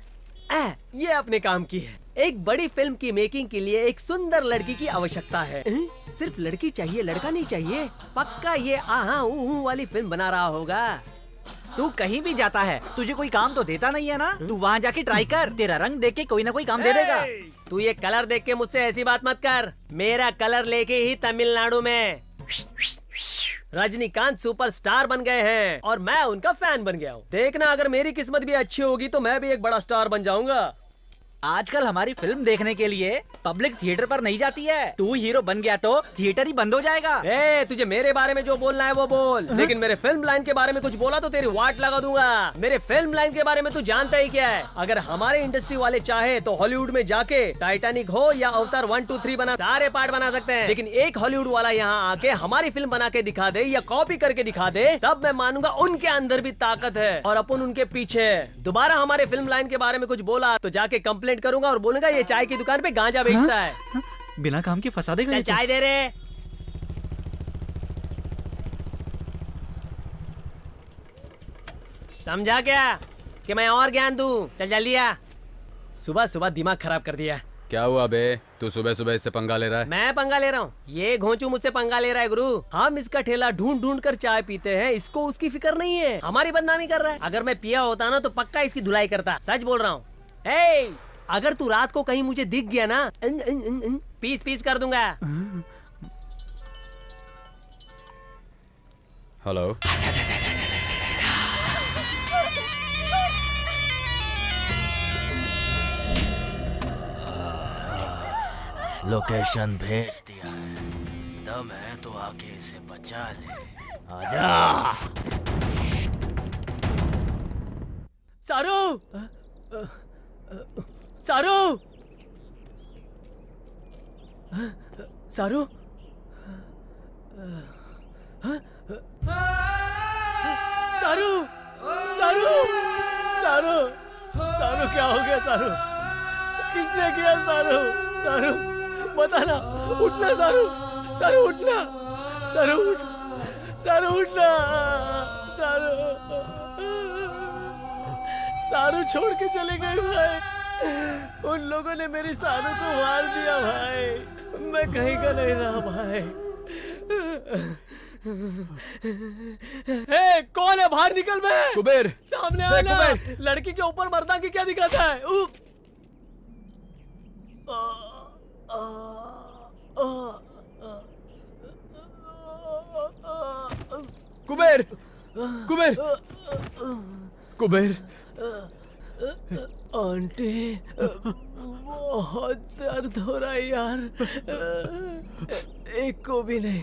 [SPEAKER 6] ये अपने काम की है। एक बड़ी फिल्म की मेकिंग के लिए एक सुंदर लड़की की आवश्यकता है। सिर्फ लड़की चाहिए, लड़का नहीं चाहिए। पक्का ये आहा ऊहू वाली फिल्म बना रहा होगा।
[SPEAKER 12] तू कहीं भी जाता है, तुझे कोई काम तो देता नहीं है ना? तू वहाँ जाके ट्राई कर, तेरा रंग देख के कोई ना कोई काम दे देगा।
[SPEAKER 6] तू ये कलर देख के मुझसे ऐसी बात मत कर। मेरा कलर लेके ही तमिलनाडु में रजनीकांत सुपरस्टार बन गए हैं और मैं उनका फैन बन गया हूँ। देखना, अगर मेरी किस्मत भी अच्छी होगी तो मैं भी एक बड़ा स्टार बन जाऊंगा।
[SPEAKER 12] आजकल हमारी फिल्म देखने के लिए पब्लिक थिएटर पर नहीं जाती है। तू हीरो बन गया तो थिएटर ही बंद हो जाएगा।
[SPEAKER 6] तुझे मेरे बारे में जो बोलना है वो बोल, लेकिन मेरे फिल्म लाइन के बारे में कुछ बोला तो तेरी वाट लगा दूंगा। मेरे फिल्म लाइन के बारे में तू जानता ही क्या है। अगर हमारे इंडस्ट्री वाले चाहे तो हॉलीवुड में जाके टाइटैनिक हो या अवतार 1, 2, 3 बना, सारे पार्ट बना सकते हैं। लेकिन एक हॉलीवुड वाला यहाँ आके हमारी फिल्म बना के दिखा दे या कॉपी करके दिखा दे, तब मैं मानूंगा उनके अंदर भी ताकत है और अपन उनके पीछे। दोबारा हमारे फिल्म लाइन के बारे में कुछ बोला तो जाके कंप्लेंट करूंगा और बोलूंगा ये चाय की दुकान पे गांजा बेचता है।
[SPEAKER 12] बिना काम के फंसा देगा।
[SPEAKER 6] चल चाय दे रहे। समझा क्या कि मैं और ज्ञान दूं? चल जल्दी आ। सुबह सुबह दिमाग खराब कर दिया।
[SPEAKER 7] क्या हुआ बे, तू सुबह सुबह इससे पंगा ले रहा है?
[SPEAKER 6] मैं पंगा ले रहा हूँ? ये घोंचू मुझसे पंगा ले रहा है गुरु। हम इसका ठेला ढूंढ ढूंढ कर चाय पीते हैं, इसको उसकी फिक्र नहीं है। हमारी बदनामी कर रहा है। अगर मैं पिया होता ना तो पक्का इसकी धुलाई करता। सच बोल रहा हूँ। अगर तू रात को कहीं मुझे दिख गया ना, पीस पीस कर दूंगा।
[SPEAKER 7] हेलो,
[SPEAKER 14] लोकेशन भेज दिया है। दम है तो आके इसे बचा ले। आजा।
[SPEAKER 6] सारू, सारू, सारू, सारू, सारू, सारू, सारू, क्या हो गया सारू? किसने किया सारू? सारू बताना। उठना सारू, सारू उठना, सारू उठ, सारू उठना, सारू, सारू छोड़ के चले गए भाई। उन लोगों ने मेरी सारू को मार दिया भाई। मैं कहीं का नहीं रहा भाई। कौन है? बाहर निकल बे।
[SPEAKER 2] कुबेर,
[SPEAKER 6] सामने आना। लड़की के ऊपर मर्दांगी क्या दिखाता है?
[SPEAKER 2] कुबेर, कुबेर, कुबेर।
[SPEAKER 6] आंटी, बहुत दर्द हो रहा है यार। एक को भी नहीं,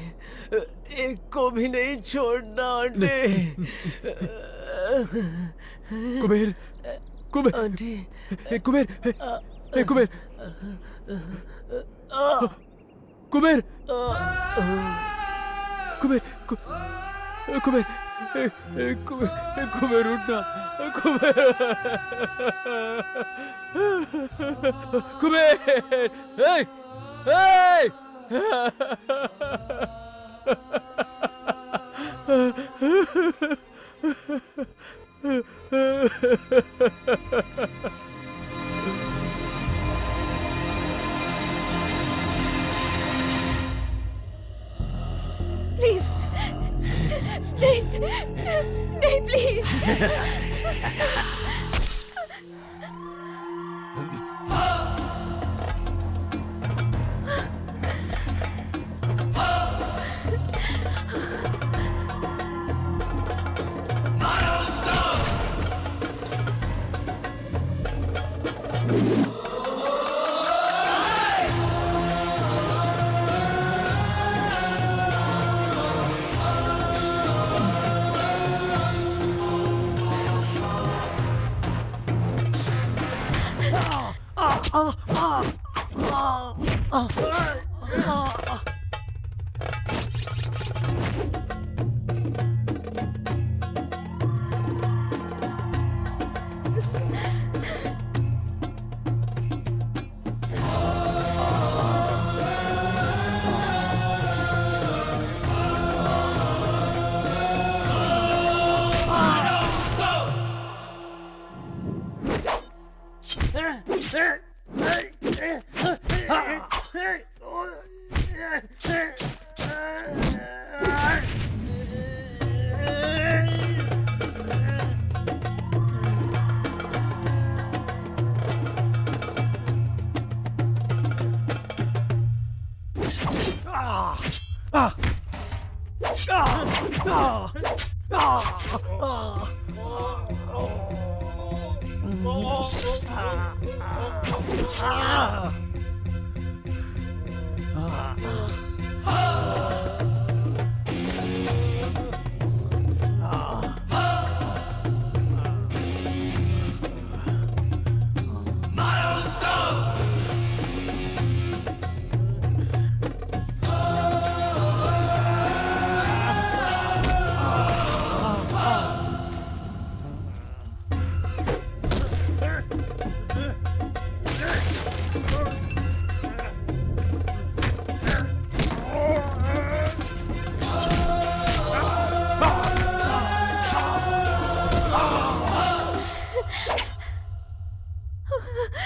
[SPEAKER 6] एक को भी नहीं छोड़ना आंटी।
[SPEAKER 2] कुबेर, कुबेर,
[SPEAKER 6] आंटी,
[SPEAKER 2] कुबेर, कुबेर, कुबेर, कुबेर, कुबेर, कुबेर उठना, कुबेर, कुबेर,
[SPEAKER 13] प्लीज नहीं, नहीं please.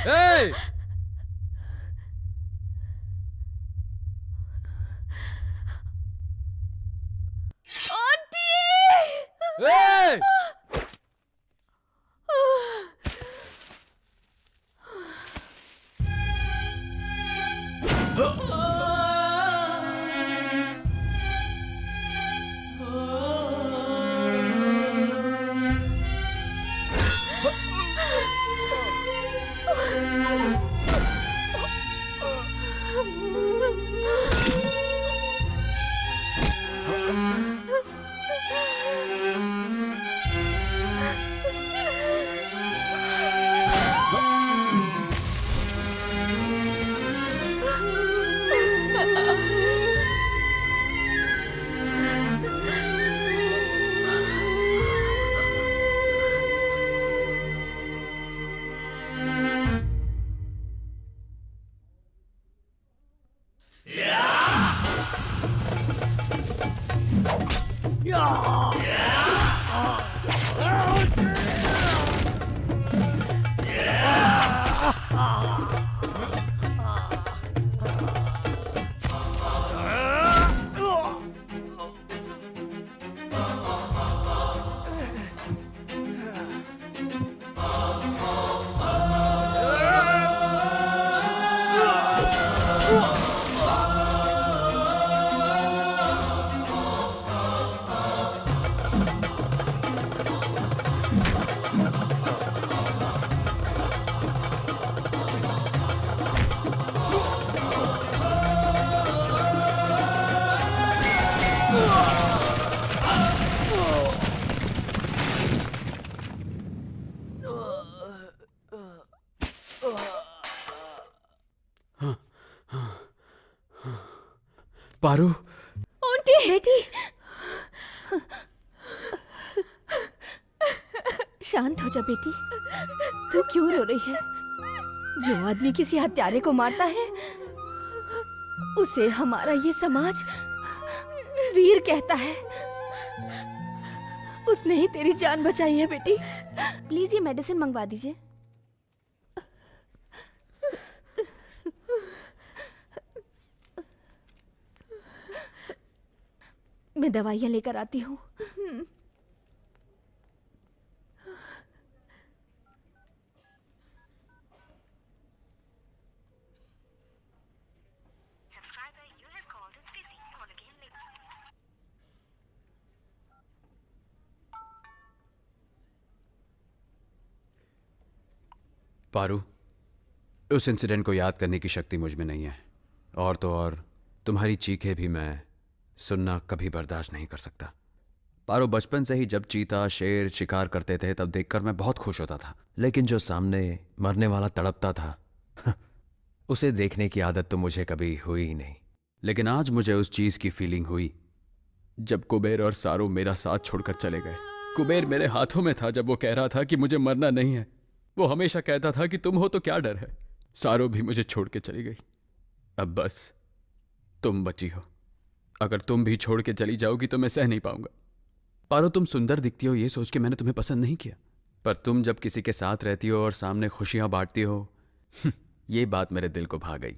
[SPEAKER 2] Hey! Hey! Paru,
[SPEAKER 13] aunty, बेटी,
[SPEAKER 8] शांत हो जा बेटी। तू क्यों रो रही है? जो आदमी किसी हत्यारे को मारता है उसे हमारा ये समाज वीर कहता है। उसने ही तेरी जान बचाई है बेटी।
[SPEAKER 13] प्लीज ये मेडिसिन मंगवा दीजिए।
[SPEAKER 8] मैं दवाइयाँ लेकर आती हूँ।
[SPEAKER 7] पारू, उस इंसिडेंट को याद करने की शक्ति मुझ में नहीं है, और तो और तुम्हारी चीखें भी मैं सुनना कभी बर्दाश्त नहीं कर सकता। पारो, बचपन से ही जब चीता शेर शिकार करते थे तब देखकर मैं बहुत खुश होता था, लेकिन जो सामने मरने वाला तड़पता था उसे देखने की आदत तो मुझे कभी हुई ही नहीं। लेकिन आज मुझे उस चीज की फीलिंग हुई जब कुबेर और सारू मेरा साथ छोड़कर चले गए। कुबेर मेरे हाथों में था जब वो कह रहा था कि मुझे मरना नहीं है। वो हमेशा कहता था कि तुम हो तो क्या डर है। सारू भी मुझे छोड़ के चली गई। अब बस तुम बची हो। अगर तुम भी छोड़ के चली जाओगी तो मैं सह नहीं पाऊंगा। पारो, तुम सुंदर दिखती हो ये सोच के मैंने तुम्हें पसंद नहीं किया, पर तुम जब किसी के साथ रहती हो और सामने खुशियां बांटती हो ये बात मेरे दिल को भा गई।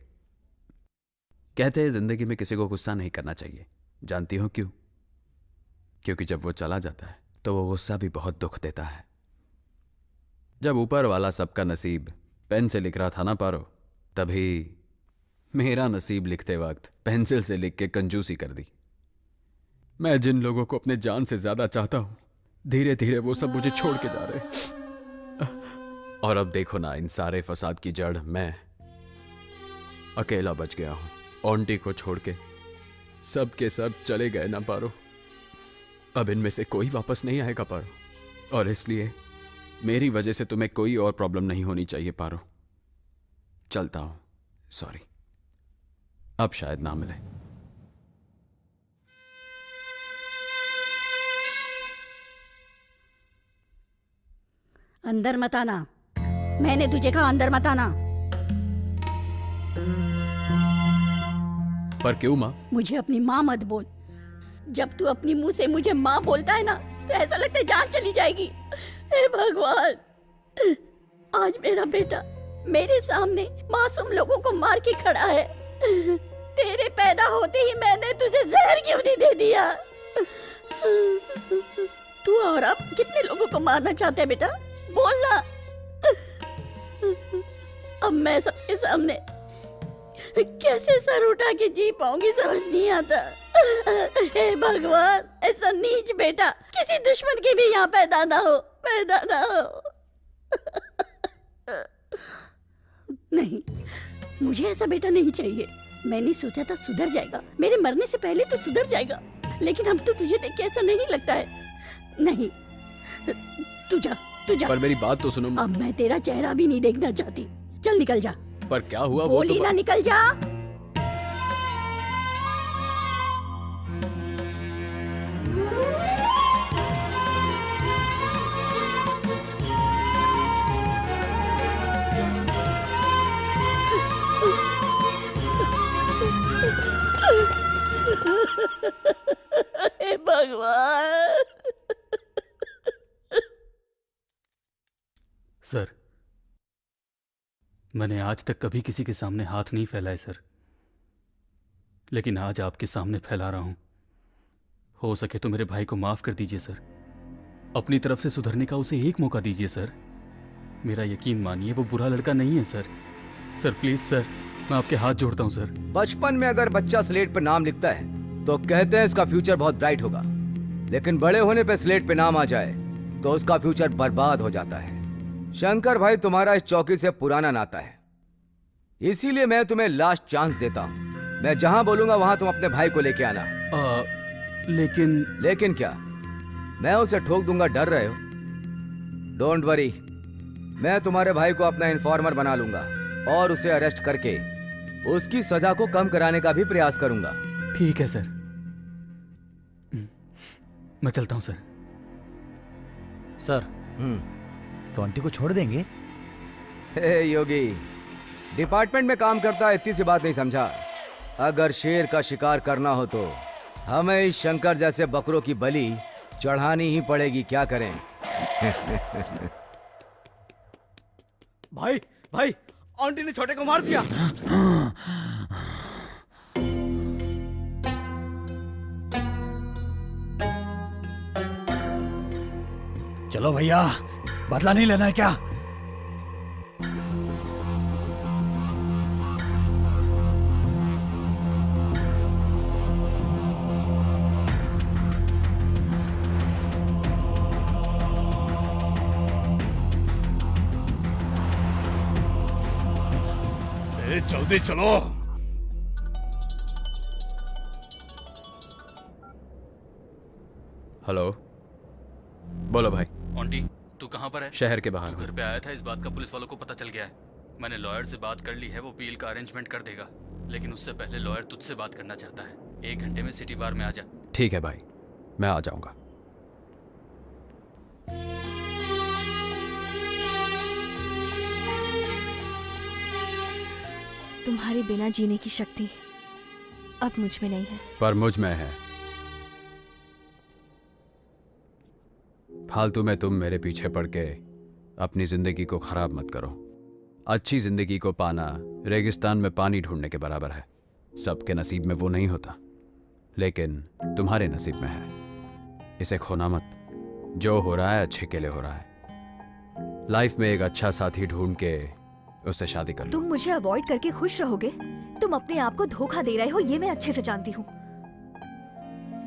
[SPEAKER 7] कहते हैं जिंदगी में किसी को गुस्सा नहीं करना चाहिए। जानती हो क्यों? क्योंकि जब वो चला जाता है तो वो गुस्सा भी बहुत दुख देता है। जब ऊपर वाला सबका नसीब पेन से लिख रहा था ना पारो, तभी मेरा नसीब लिखते वक्त पेंसिल से लिख के कंजूसी कर दी। मैं जिन लोगों को अपने जान से ज्यादा चाहता हूं, धीरे धीरे वो सब मुझे छोड़ के जा रहे। और अब देखो ना, इन सारे फसाद की जड़ मैं अकेला बच गया हूं। आंटी को छोड़ के सब के सब चले गए ना पारो। अब इनमें से कोई वापस नहीं आएगा पारो, और इसलिए मेरी वजह से तुम्हें कोई और प्रॉब्लम नहीं होनी चाहिए पारो। चलता हूं, सॉरी, अब शायद ना मिले।
[SPEAKER 8] अंदर मत आना, मैंने तुझे कहा अंदर मत आना।
[SPEAKER 7] पर क्यों माँ?
[SPEAKER 8] मुझे अपनी माँ मत बोल। जब तू अपनी मुंह से मुझे माँ बोलता है ना, तो ऐसा लगता है जान चली जाएगी। हे भगवान, आज मेरा बेटा मेरे सामने मासूम लोगों को मार के खड़ा है। तेरे पैदा होते ही मैंने तुझे जहर क्यों नहीं दे दिया? तू और अब कितने लोगों को मारना चाहते है बेटा? बोलना। अब मैं सबके सामने कैसे सर उठा के जी पाऊंगी, समझ नहीं आता। हे भगवान, ऐसा नीच बेटा किसी दुश्मन के भी यहाँ पैदा ना हो, पैदा ना हो। नहीं, मुझे ऐसा बेटा नहीं चाहिए। मैंने सोचा था सुधर जाएगा, मेरे मरने से पहले तो सुधर जाएगा, लेकिन अब तो तुझे देख के ऐसा नहीं लगता है। नहीं, तू जा, तू जा।
[SPEAKER 7] पर मेरी बात तो सुनो।
[SPEAKER 8] अब मैं तेरा चेहरा भी नहीं देखना चाहती। चल निकल जा।
[SPEAKER 7] पर क्या हुआ? वो
[SPEAKER 8] बोली
[SPEAKER 7] तो
[SPEAKER 8] ना, निकल जा। हे भगवान।
[SPEAKER 2] सर, मैंने आज तक कभी किसी के सामने हाथ नहीं फैलाए सर, लेकिन आज आपके सामने फैला रहा हूं। हो सके तो मेरे भाई को माफ कर दीजिए सर। अपनी तरफ से सुधरने का उसे एक मौका दीजिए सर। मेरा यकीन मानिए, वो बुरा लड़का नहीं है सर। सर प्लीज सर, मैं आपके हाथ जोड़ता हूं सर।
[SPEAKER 10] बचपन में अगर बच्चा स्लेट पर नाम लिखता है तो कहते हैं इसका फ्यूचर बहुत ब्राइट होगा, लेकिन बड़े होने पे स्लेट पे नाम आ जाए तो उसका फ्यूचर बर्बाद हो जाता है। शंकर भाई, तुम्हारा इस चौकी से पुराना नाता है, इसीलिए मैं तुम्हें लास्ट चांस देता हूँ। मैं जहां बोलूंगा वहां तुम अपने भाई को लेके आना। लेकिन क्या? मैं उसे ठोक दूंगा, डर रहे हो? डोंट वरी, मैं तुम्हारे भाई को अपना इन्फॉर्मर बना लूंगा और उसे अरेस्ट करके उसकी सजा को कम कराने का भी प्रयास करूंगा।
[SPEAKER 2] ठीक है सर, मैं चलता हूं सर।
[SPEAKER 1] सर, तो आंटी को छोड़ देंगे?
[SPEAKER 10] हे योगी, डिपार्टमेंट में काम करता है, इतनी सी बात नहीं समझा? अगर शेर का शिकार करना हो तो हमें इस शंकर जैसे बकरों की बलि चढ़ानी ही पड़ेगी। क्या करें?
[SPEAKER 1] भाई, भाई, आंटी ने छोटे को मार दिया। चलो भैया, बदला नहीं लेना है क्या?
[SPEAKER 4] जल्दी चलो।
[SPEAKER 7] हेलो, बोलो भाई।
[SPEAKER 2] आंटी, तू कहाँ पर है?
[SPEAKER 7] शहर के बाहर।
[SPEAKER 2] तू घर पे आया था, इस बात का पुलिस वालों को पता चल गया है। मैंने लॉयर से बात कर ली है, वो डील का अरेंजमेंट कर देगा, लेकिन उससे पहले लॉयर तुझसे बात करना चाहता है। 1 घंटे में सिटी बार में आ जा।
[SPEAKER 7] ठीक है भाई, मैं आ जाऊंगा।
[SPEAKER 13] तुम्हारे बिना जीने की शक्ति अब मुझ में नहीं है,
[SPEAKER 7] पर मुझ में है। फालतू में तुम मेरे पीछे पड़ के अपनी जिंदगी को खराब मत करो। अच्छी जिंदगी को पाना रेगिस्तान में पानी ढूंढने के बराबर है। सबके नसीब में वो नहीं होता, लेकिन तुम्हारे नसीब में है। इसे खोना मत। जो हो रहा है अच्छे के लिए हो रहा है। लाइफ में एक अच्छा साथी ढूंढ के उससे शादी कर लो।
[SPEAKER 13] तुम मुझे अवॉइड करके खुश रहोगे? तुम अपने आप को धोखा दे रहे हो, ये मैं अच्छे से जानती हूँ।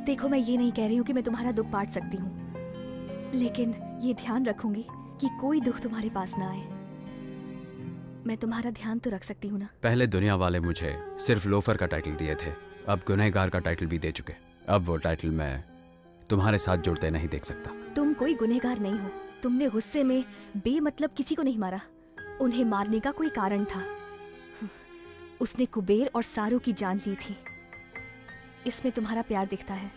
[SPEAKER 13] देखो, मैं ये नहीं कह रही हूँ कि मैं तुम्हारा दुख बांट सकती हूँ, लेकिन ये ध्यान रखूंगी कि कोई दुख तुम्हारे पास ना आए। मैं तुम्हारा ध्यान तो रख सकती हूँ ना।
[SPEAKER 7] पहले दुनिया वाले मुझे सिर्फ लोफर का टाइटल दिए थे, अब गुनहगार का टाइटल भी दे चुके। अब वो टाइटल मैं तुम्हारे साथ जुड़ते नहीं देख सकता।
[SPEAKER 13] तुम कोई गुनहगार नहीं हो। तुमने गुस्से में बेमतलब किसी को नहीं मारा। उन्हें मारने का कोई कारण था। उसने कुबेर और सारू की जान ली थी। इसमें तुम्हारा प्यार दिखता है,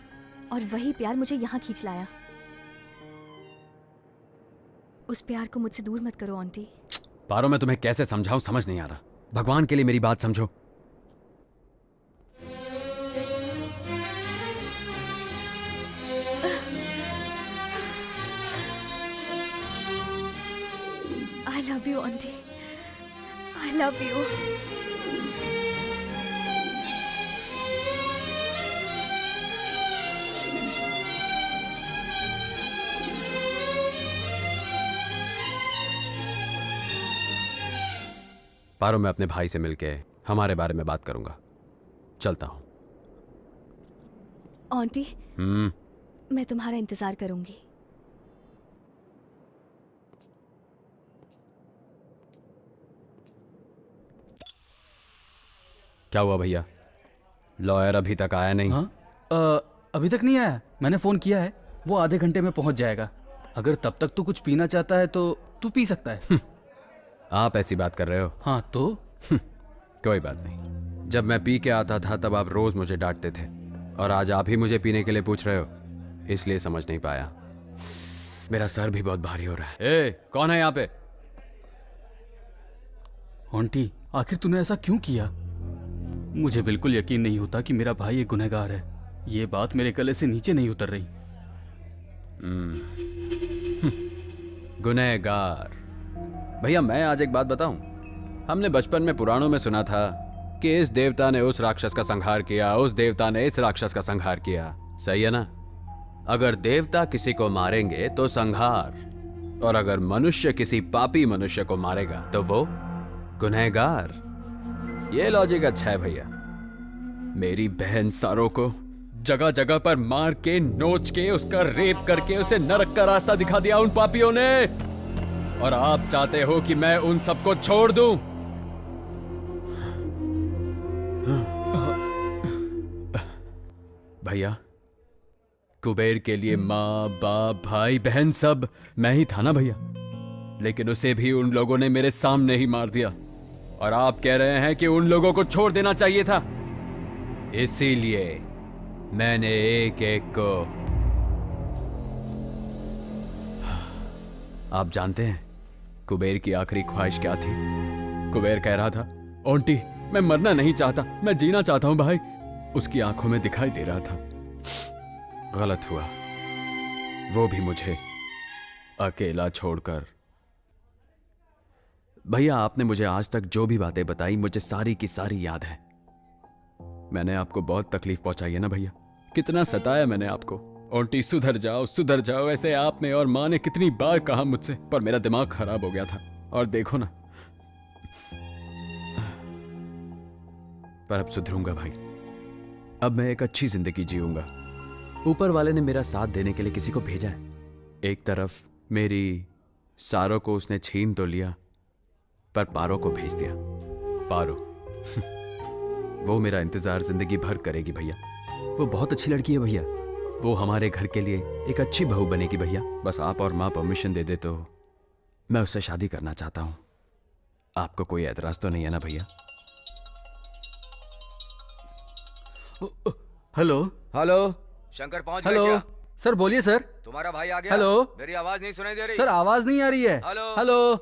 [SPEAKER 13] और वही प्यार मुझे यहाँ खींच लाया। उस प्यार को मुझसे दूर मत करो आंटी।
[SPEAKER 7] पारो, मैं तुम्हें कैसे समझाऊं, समझ नहीं आ रहा। भगवान के लिए मेरी बात समझो।
[SPEAKER 13] I love you, auntie. I love you.
[SPEAKER 7] पारो, मैं अपने भाई से मिलके हमारे बारे में बात करूंगा। चलता हूं।
[SPEAKER 13] आंटी, मैं तुम्हारा इंतजार करूंगी।
[SPEAKER 7] क्या हुआ भैया? लॉयर अभी तक आया नहीं?
[SPEAKER 2] हाँ? अभी तक नहीं आया। मैंने फोन किया है, वो आधे घंटे में पहुंच जाएगा। अगर तब तक तू कुछ पीना चाहता है तो तू पी सकता है।
[SPEAKER 7] आप ऐसी बात कर रहे हो?
[SPEAKER 2] हाँ तो
[SPEAKER 7] कोई बात नहीं। जब मैं पी के आता था तब आप रोज मुझे डांटते थे, और आज आप ही मुझे पीने के लिए पूछ रहे हो, इसलिए समझ नहीं पाया। मेरा सर भी बहुत भारी हो रहा है। ए, कौन है यहाँ पे?
[SPEAKER 2] आंटी, आखिर तूने ऐसा क्यों किया? मुझे बिल्कुल यकीन नहीं होता कि मेरा भाई एक गुनहगार है। ये बात मेरे गले से नीचे नहीं उतर रही।
[SPEAKER 7] गुनहगार? भैया, मैं आज एक बात बताऊं। हमने बचपन में पुराणों में सुना था कि इस देवता ने उस राक्षस का संहार किया, उस देवता ने इस राक्षस का संहार किया। सही है ना? अगर देवता किसी को मारेंगे तो संहार, और अगर मनुष्य किसी पापी मनुष्य को मारेगा तो वो गुनहगार। ये लॉजिक अच्छा है भैया। मेरी बहन सारो को जगह जगह पर मार के, नोच के, उसका रेप करके उसे नरक का रास्ता दिखा दिया उन पापियों ने, और आप चाहते हो कि मैं उन सबको छोड़ दूं? भैया, कुबेर के लिए माँ, बाप, भाई, बहन सब मैं ही था ना भैया, लेकिन उसे भी उन लोगों ने मेरे सामने ही मार दिया, और आप कह रहे हैं कि उन लोगों को छोड़ देना चाहिए था। इसीलिए मैंने एक एक को। आप जानते हैं कुबेर की आखिरी ख्वाहिश क्या थी? कुबेर कह रहा था, आंटी मैं मरना नहीं चाहता, मैं जीना चाहता हूं भाई। उसकी आंखों में दिखाई दे रहा था। गलत हुआ, वो भी मुझे अकेला छोड़कर। भैया, आपने मुझे आज तक जो भी बातें बताई, मुझे सारी की सारी याद है। मैंने आपको बहुत तकलीफ पहुंचाई है ना भैया? कितना सताया मैंने आपको। आंटी सुधर जाओ, ऐसे आपने और माँ ने कितनी बार कहा मुझसे, पर मेरा दिमाग खराब हो गया था। और देखो ना, पर अब सुधरूंगा भाई। अब मैं एक अच्छी जिंदगी जीऊंगा। ऊपर वाले ने मेरा साथ देने के लिए किसी को भेजा है। एक तरफ मेरी सारों को उसने छीन तो लिया, पर पारो को भेज दिया। पारो वो मेरा इंतजार जिंदगी भर करेगी भैया। वो बहुत अच्छी लड़की है भैया। वो हमारे घर के लिए एक अच्छी बहू बनेगी भैया। बस आप और माँ परमिशन दे दे तो मैं उससे शादी करना चाहता हूँ। आपको कोई एतराज तो नहीं है ना भैया?
[SPEAKER 2] हेलो
[SPEAKER 10] हेलो, शंकर पहुंच गए क्या?
[SPEAKER 2] सर बोलिए सर।
[SPEAKER 10] तुम्हारा भाई आ गया?
[SPEAKER 2] हेलो,
[SPEAKER 10] मेरी आवाज नहीं सुनाई दे रही?
[SPEAKER 2] सर आवाज नहीं आ रही है। हेलो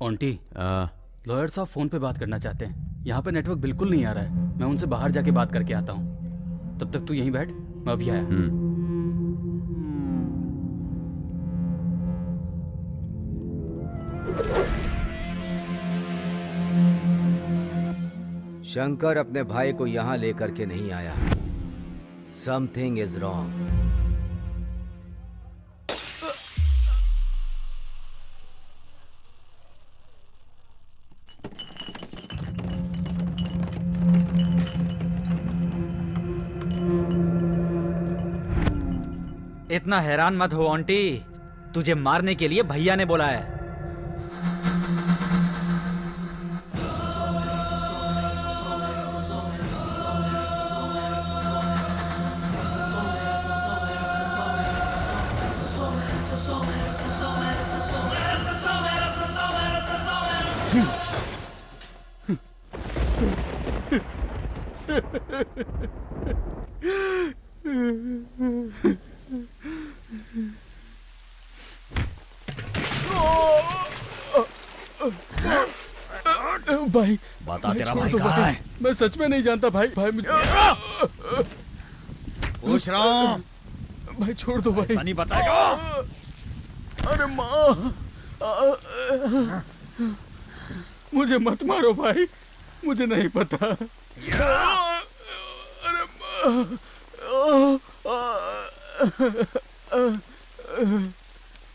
[SPEAKER 2] आंटी, लॉयर साहब फोन पे बात करना चाहते हैं। यहाँ पे नेटवर्क बिल्कुल नहीं आ रहा है। मैं उनसे बाहर जाके बात करके आता हूँ। तब तक तू यहीं बैठ, मैं अभी आया।
[SPEAKER 10] शंकर अपने भाई को यहाँ लेकर के नहीं आया। Something is wrong.
[SPEAKER 12] इतना हैरान मत हो आंटी, तुझे मारने के लिए भैया ने बोला है।
[SPEAKER 2] भाई
[SPEAKER 1] बता तेरा
[SPEAKER 2] छोड़
[SPEAKER 1] भाई
[SPEAKER 2] दो
[SPEAKER 1] कहाँ है?
[SPEAKER 2] मैं सच में नहीं जानता भाई। भाई मुझे
[SPEAKER 1] पूछ रहा हूँ।
[SPEAKER 2] भाई छोड़ दो भाई।
[SPEAKER 1] ऐसा नहीं बताएगा।
[SPEAKER 2] अरे माँ, मुझे मत मारो भाई, मुझे नहीं पता। अरे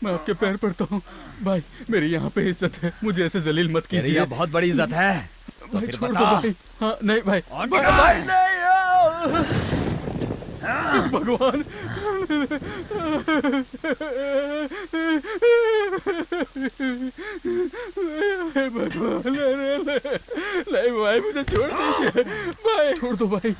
[SPEAKER 2] मैं आपके पैर पड़ता हूँ भाई, मेरी यहाँ पे इज्जत है, मुझे ऐसे जलील मत कीजिए।
[SPEAKER 1] तेरी यहाँ बहुत बड़ी इज्जत है। तो
[SPEAKER 2] भाई
[SPEAKER 1] फिर
[SPEAKER 2] छोड़ दो
[SPEAKER 1] बता।
[SPEAKER 2] भाई। हाँ नहीं भाई,
[SPEAKER 1] और
[SPEAKER 2] भाई,
[SPEAKER 1] क्या
[SPEAKER 2] भाई
[SPEAKER 1] है?
[SPEAKER 2] नहीं भगवान। भगवान नहीं भाई, मुझे छोड़ दीजिए भाई, छोड़ दो भाई।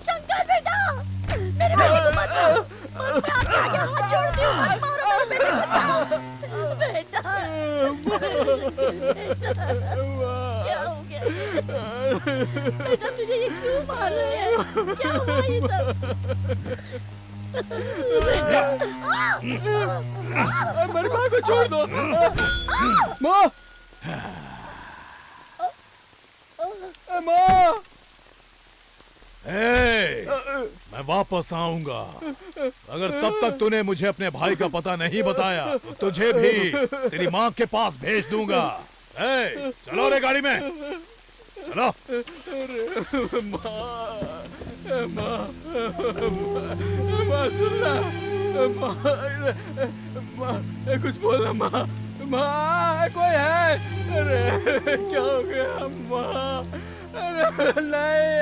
[SPEAKER 8] शंकर बेटा, मेरे बेटे को मत मारो। मैं आपके आगे हाथ जोड़ती हूँ, मत मारो मेरे बेटे को, बचाओ। बेटा, क्या हो गया? बेटा तुझे ये क्यों मार रहे हैं? क्या हुआ ये सब?
[SPEAKER 2] मेरी माँ को छोड़ दो। माँ, माँ।
[SPEAKER 4] मैं वापस आऊंगा। अगर तब तक तूने मुझे अपने भाई का पता नहीं बताया तो तुझे भी तेरी माँ के पास भेज दूंगा। चलो रे गाड़ी में, चलो।
[SPEAKER 2] माँ सुनना, माँ कुछ बोलना माँ, माँ कोई है? अरे क्या हो गया माँ? अरे नहीं।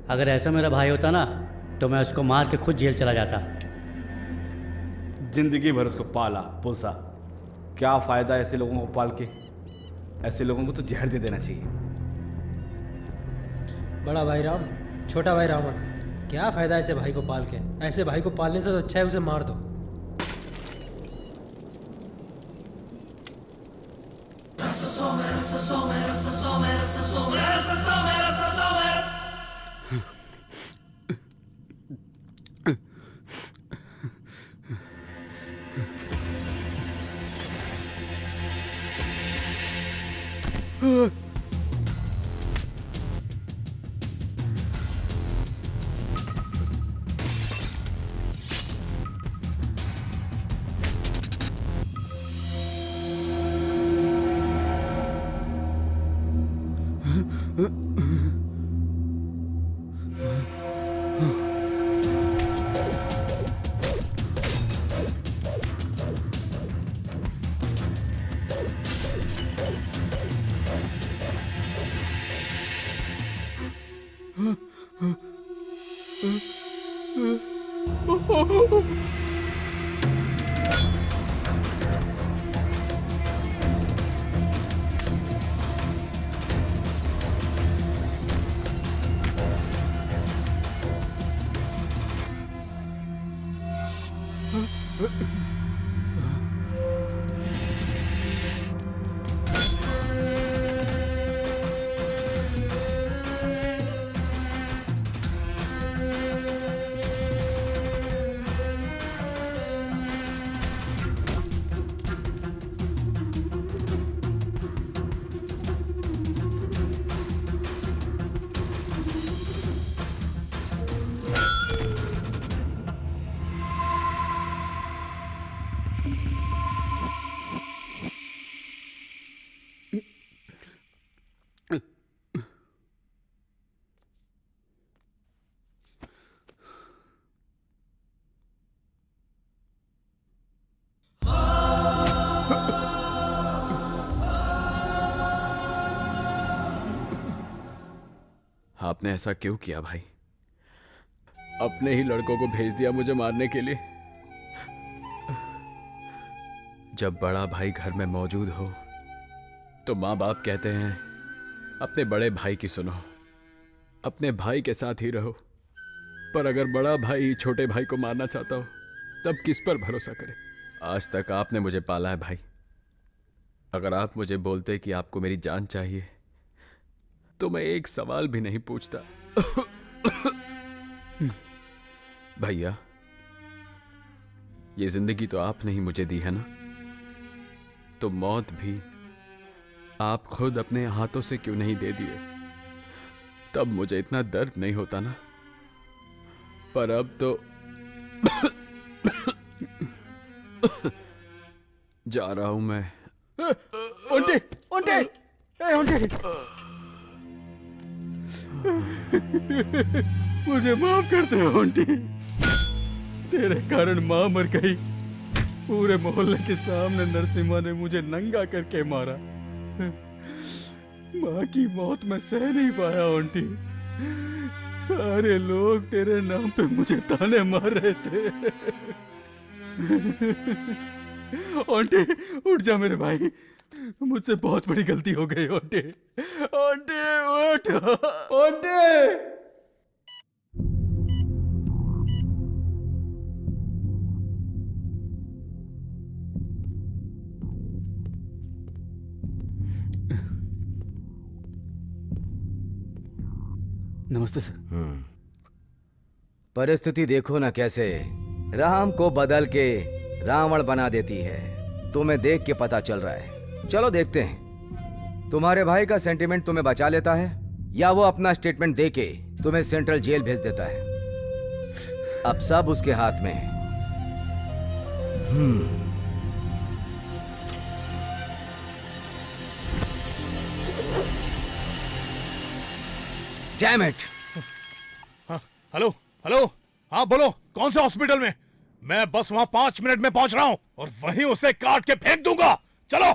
[SPEAKER 5] अगर ऐसा मेरा भाई होता ना तो मैं उसको मार के खुद जेल चला जाता।
[SPEAKER 2] जिंदगी भर उसको पाला पोसा, क्या फायदा ऐसे लोगों को पाल के? ऐसे लोगों को तो जहर दे देना चाहिए।
[SPEAKER 9] बड़ा भाई राम, छोटा भाई रावण, क्या फायदा ऐसे भाई को पाल के? ऐसे भाई को पालने से तो अच्छा है उसे मार दो।
[SPEAKER 7] आपने ऐसा क्यों किया भाई? अपने ही लड़कों को भेज दिया मुझे मारने के लिए। जब बड़ा भाई घर में मौजूद हो तो माँ बाप कहते हैं अपने बड़े भाई की सुनो, अपने भाई के साथ ही रहो। पर अगर बड़ा भाई छोटे भाई को मारना चाहता हो तब किस पर भरोसा करे? आज तक आपने मुझे पाला है भाई। अगर आप मुझे बोलते कि आपको मेरी जान चाहिए तो मैं एक सवाल भी नहीं पूछता। भैया, ये जिंदगी तो आपने ही मुझे दी है ना, तो मौत भी आप खुद अपने हाथों से क्यों नहीं दे दिए? तब मुझे इतना दर्द नहीं होता ना। पर अब तो जा रहा हूं मैं।
[SPEAKER 2] ओंटे, ओंटे, ए ओंटे। मुझे माफ करते हो ओंटे। तेरे कारण माँ मर गई। पूरे मोहल्ले के सामने नरसिम्हा ने मुझे नंगा करके मारा। माँ की मौत मैं सह नहीं पाया ओंटी। सारे लोग तेरे नाम पे मुझे ताने मार रहे थे। ओंटे, उठ जा मेरे भाई, मुझसे बहुत बड़ी गलती हो गई। ओंटे, ओंटे, उठ, ओंटे। नमस्ते सर।
[SPEAKER 10] परिस्थिति देखो ना कैसे राम को बदल के रावण बना देती है। तुम्हें देख के पता चल रहा है। चलो देखते हैं तुम्हारे भाई का सेंटिमेंट तुम्हें बचा लेता है या वो अपना स्टेटमेंट देके तुम्हें सेंट्रल जेल भेज देता है। अब सब उसके हाथ में है। Damn it!
[SPEAKER 4] हेलो हेलो, हाँ बोलो, कौन से हॉस्पिटल में? मैं बस वहां 5 मिनट में पहुंच रहा हूं और वहीं उसे काट के फेंक दूंगा। चलो।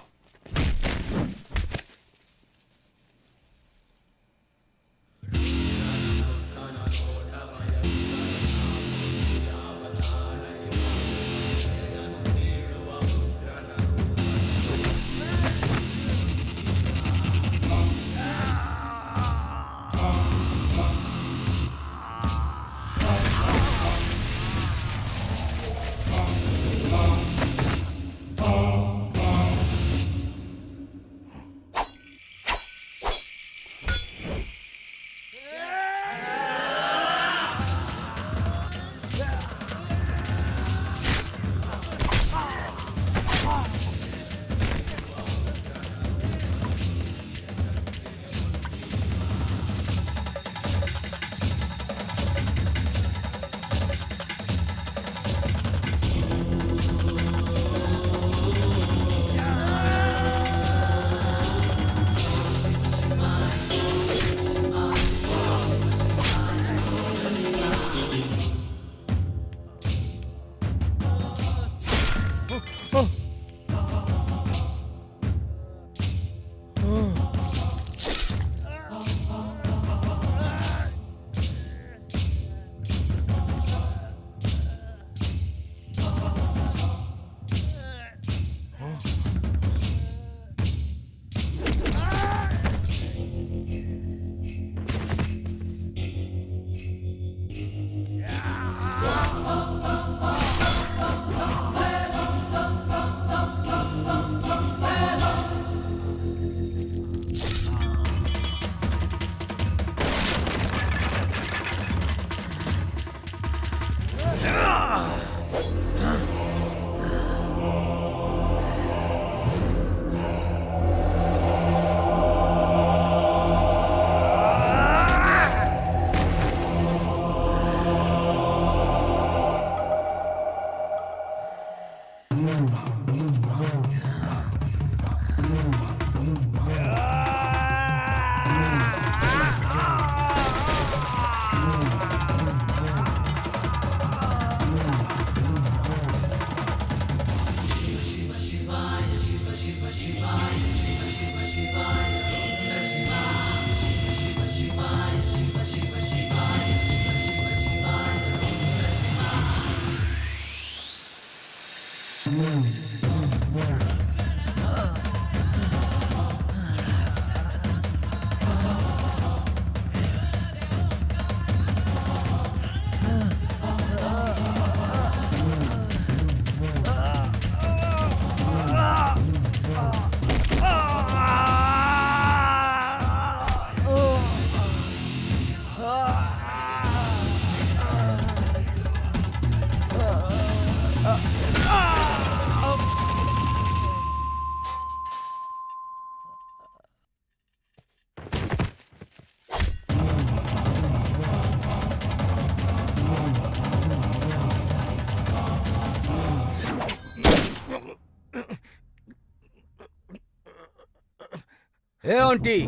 [SPEAKER 10] हे आंटी,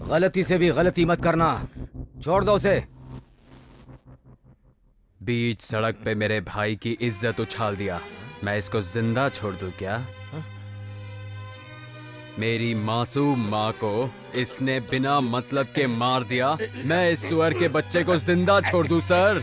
[SPEAKER 10] गलती से भी गलती मत करना, छोड़ दो उसे।
[SPEAKER 7] बीच सड़क पे मेरे भाई की इज्जत उछाल दिया, मैं इसको जिंदा छोड़ दूं क्या? मेरी मासूम माँ को इसने बिना मतलब के मार दिया, मैं इस सुअर के बच्चे को जिंदा छोड़ दूं सर?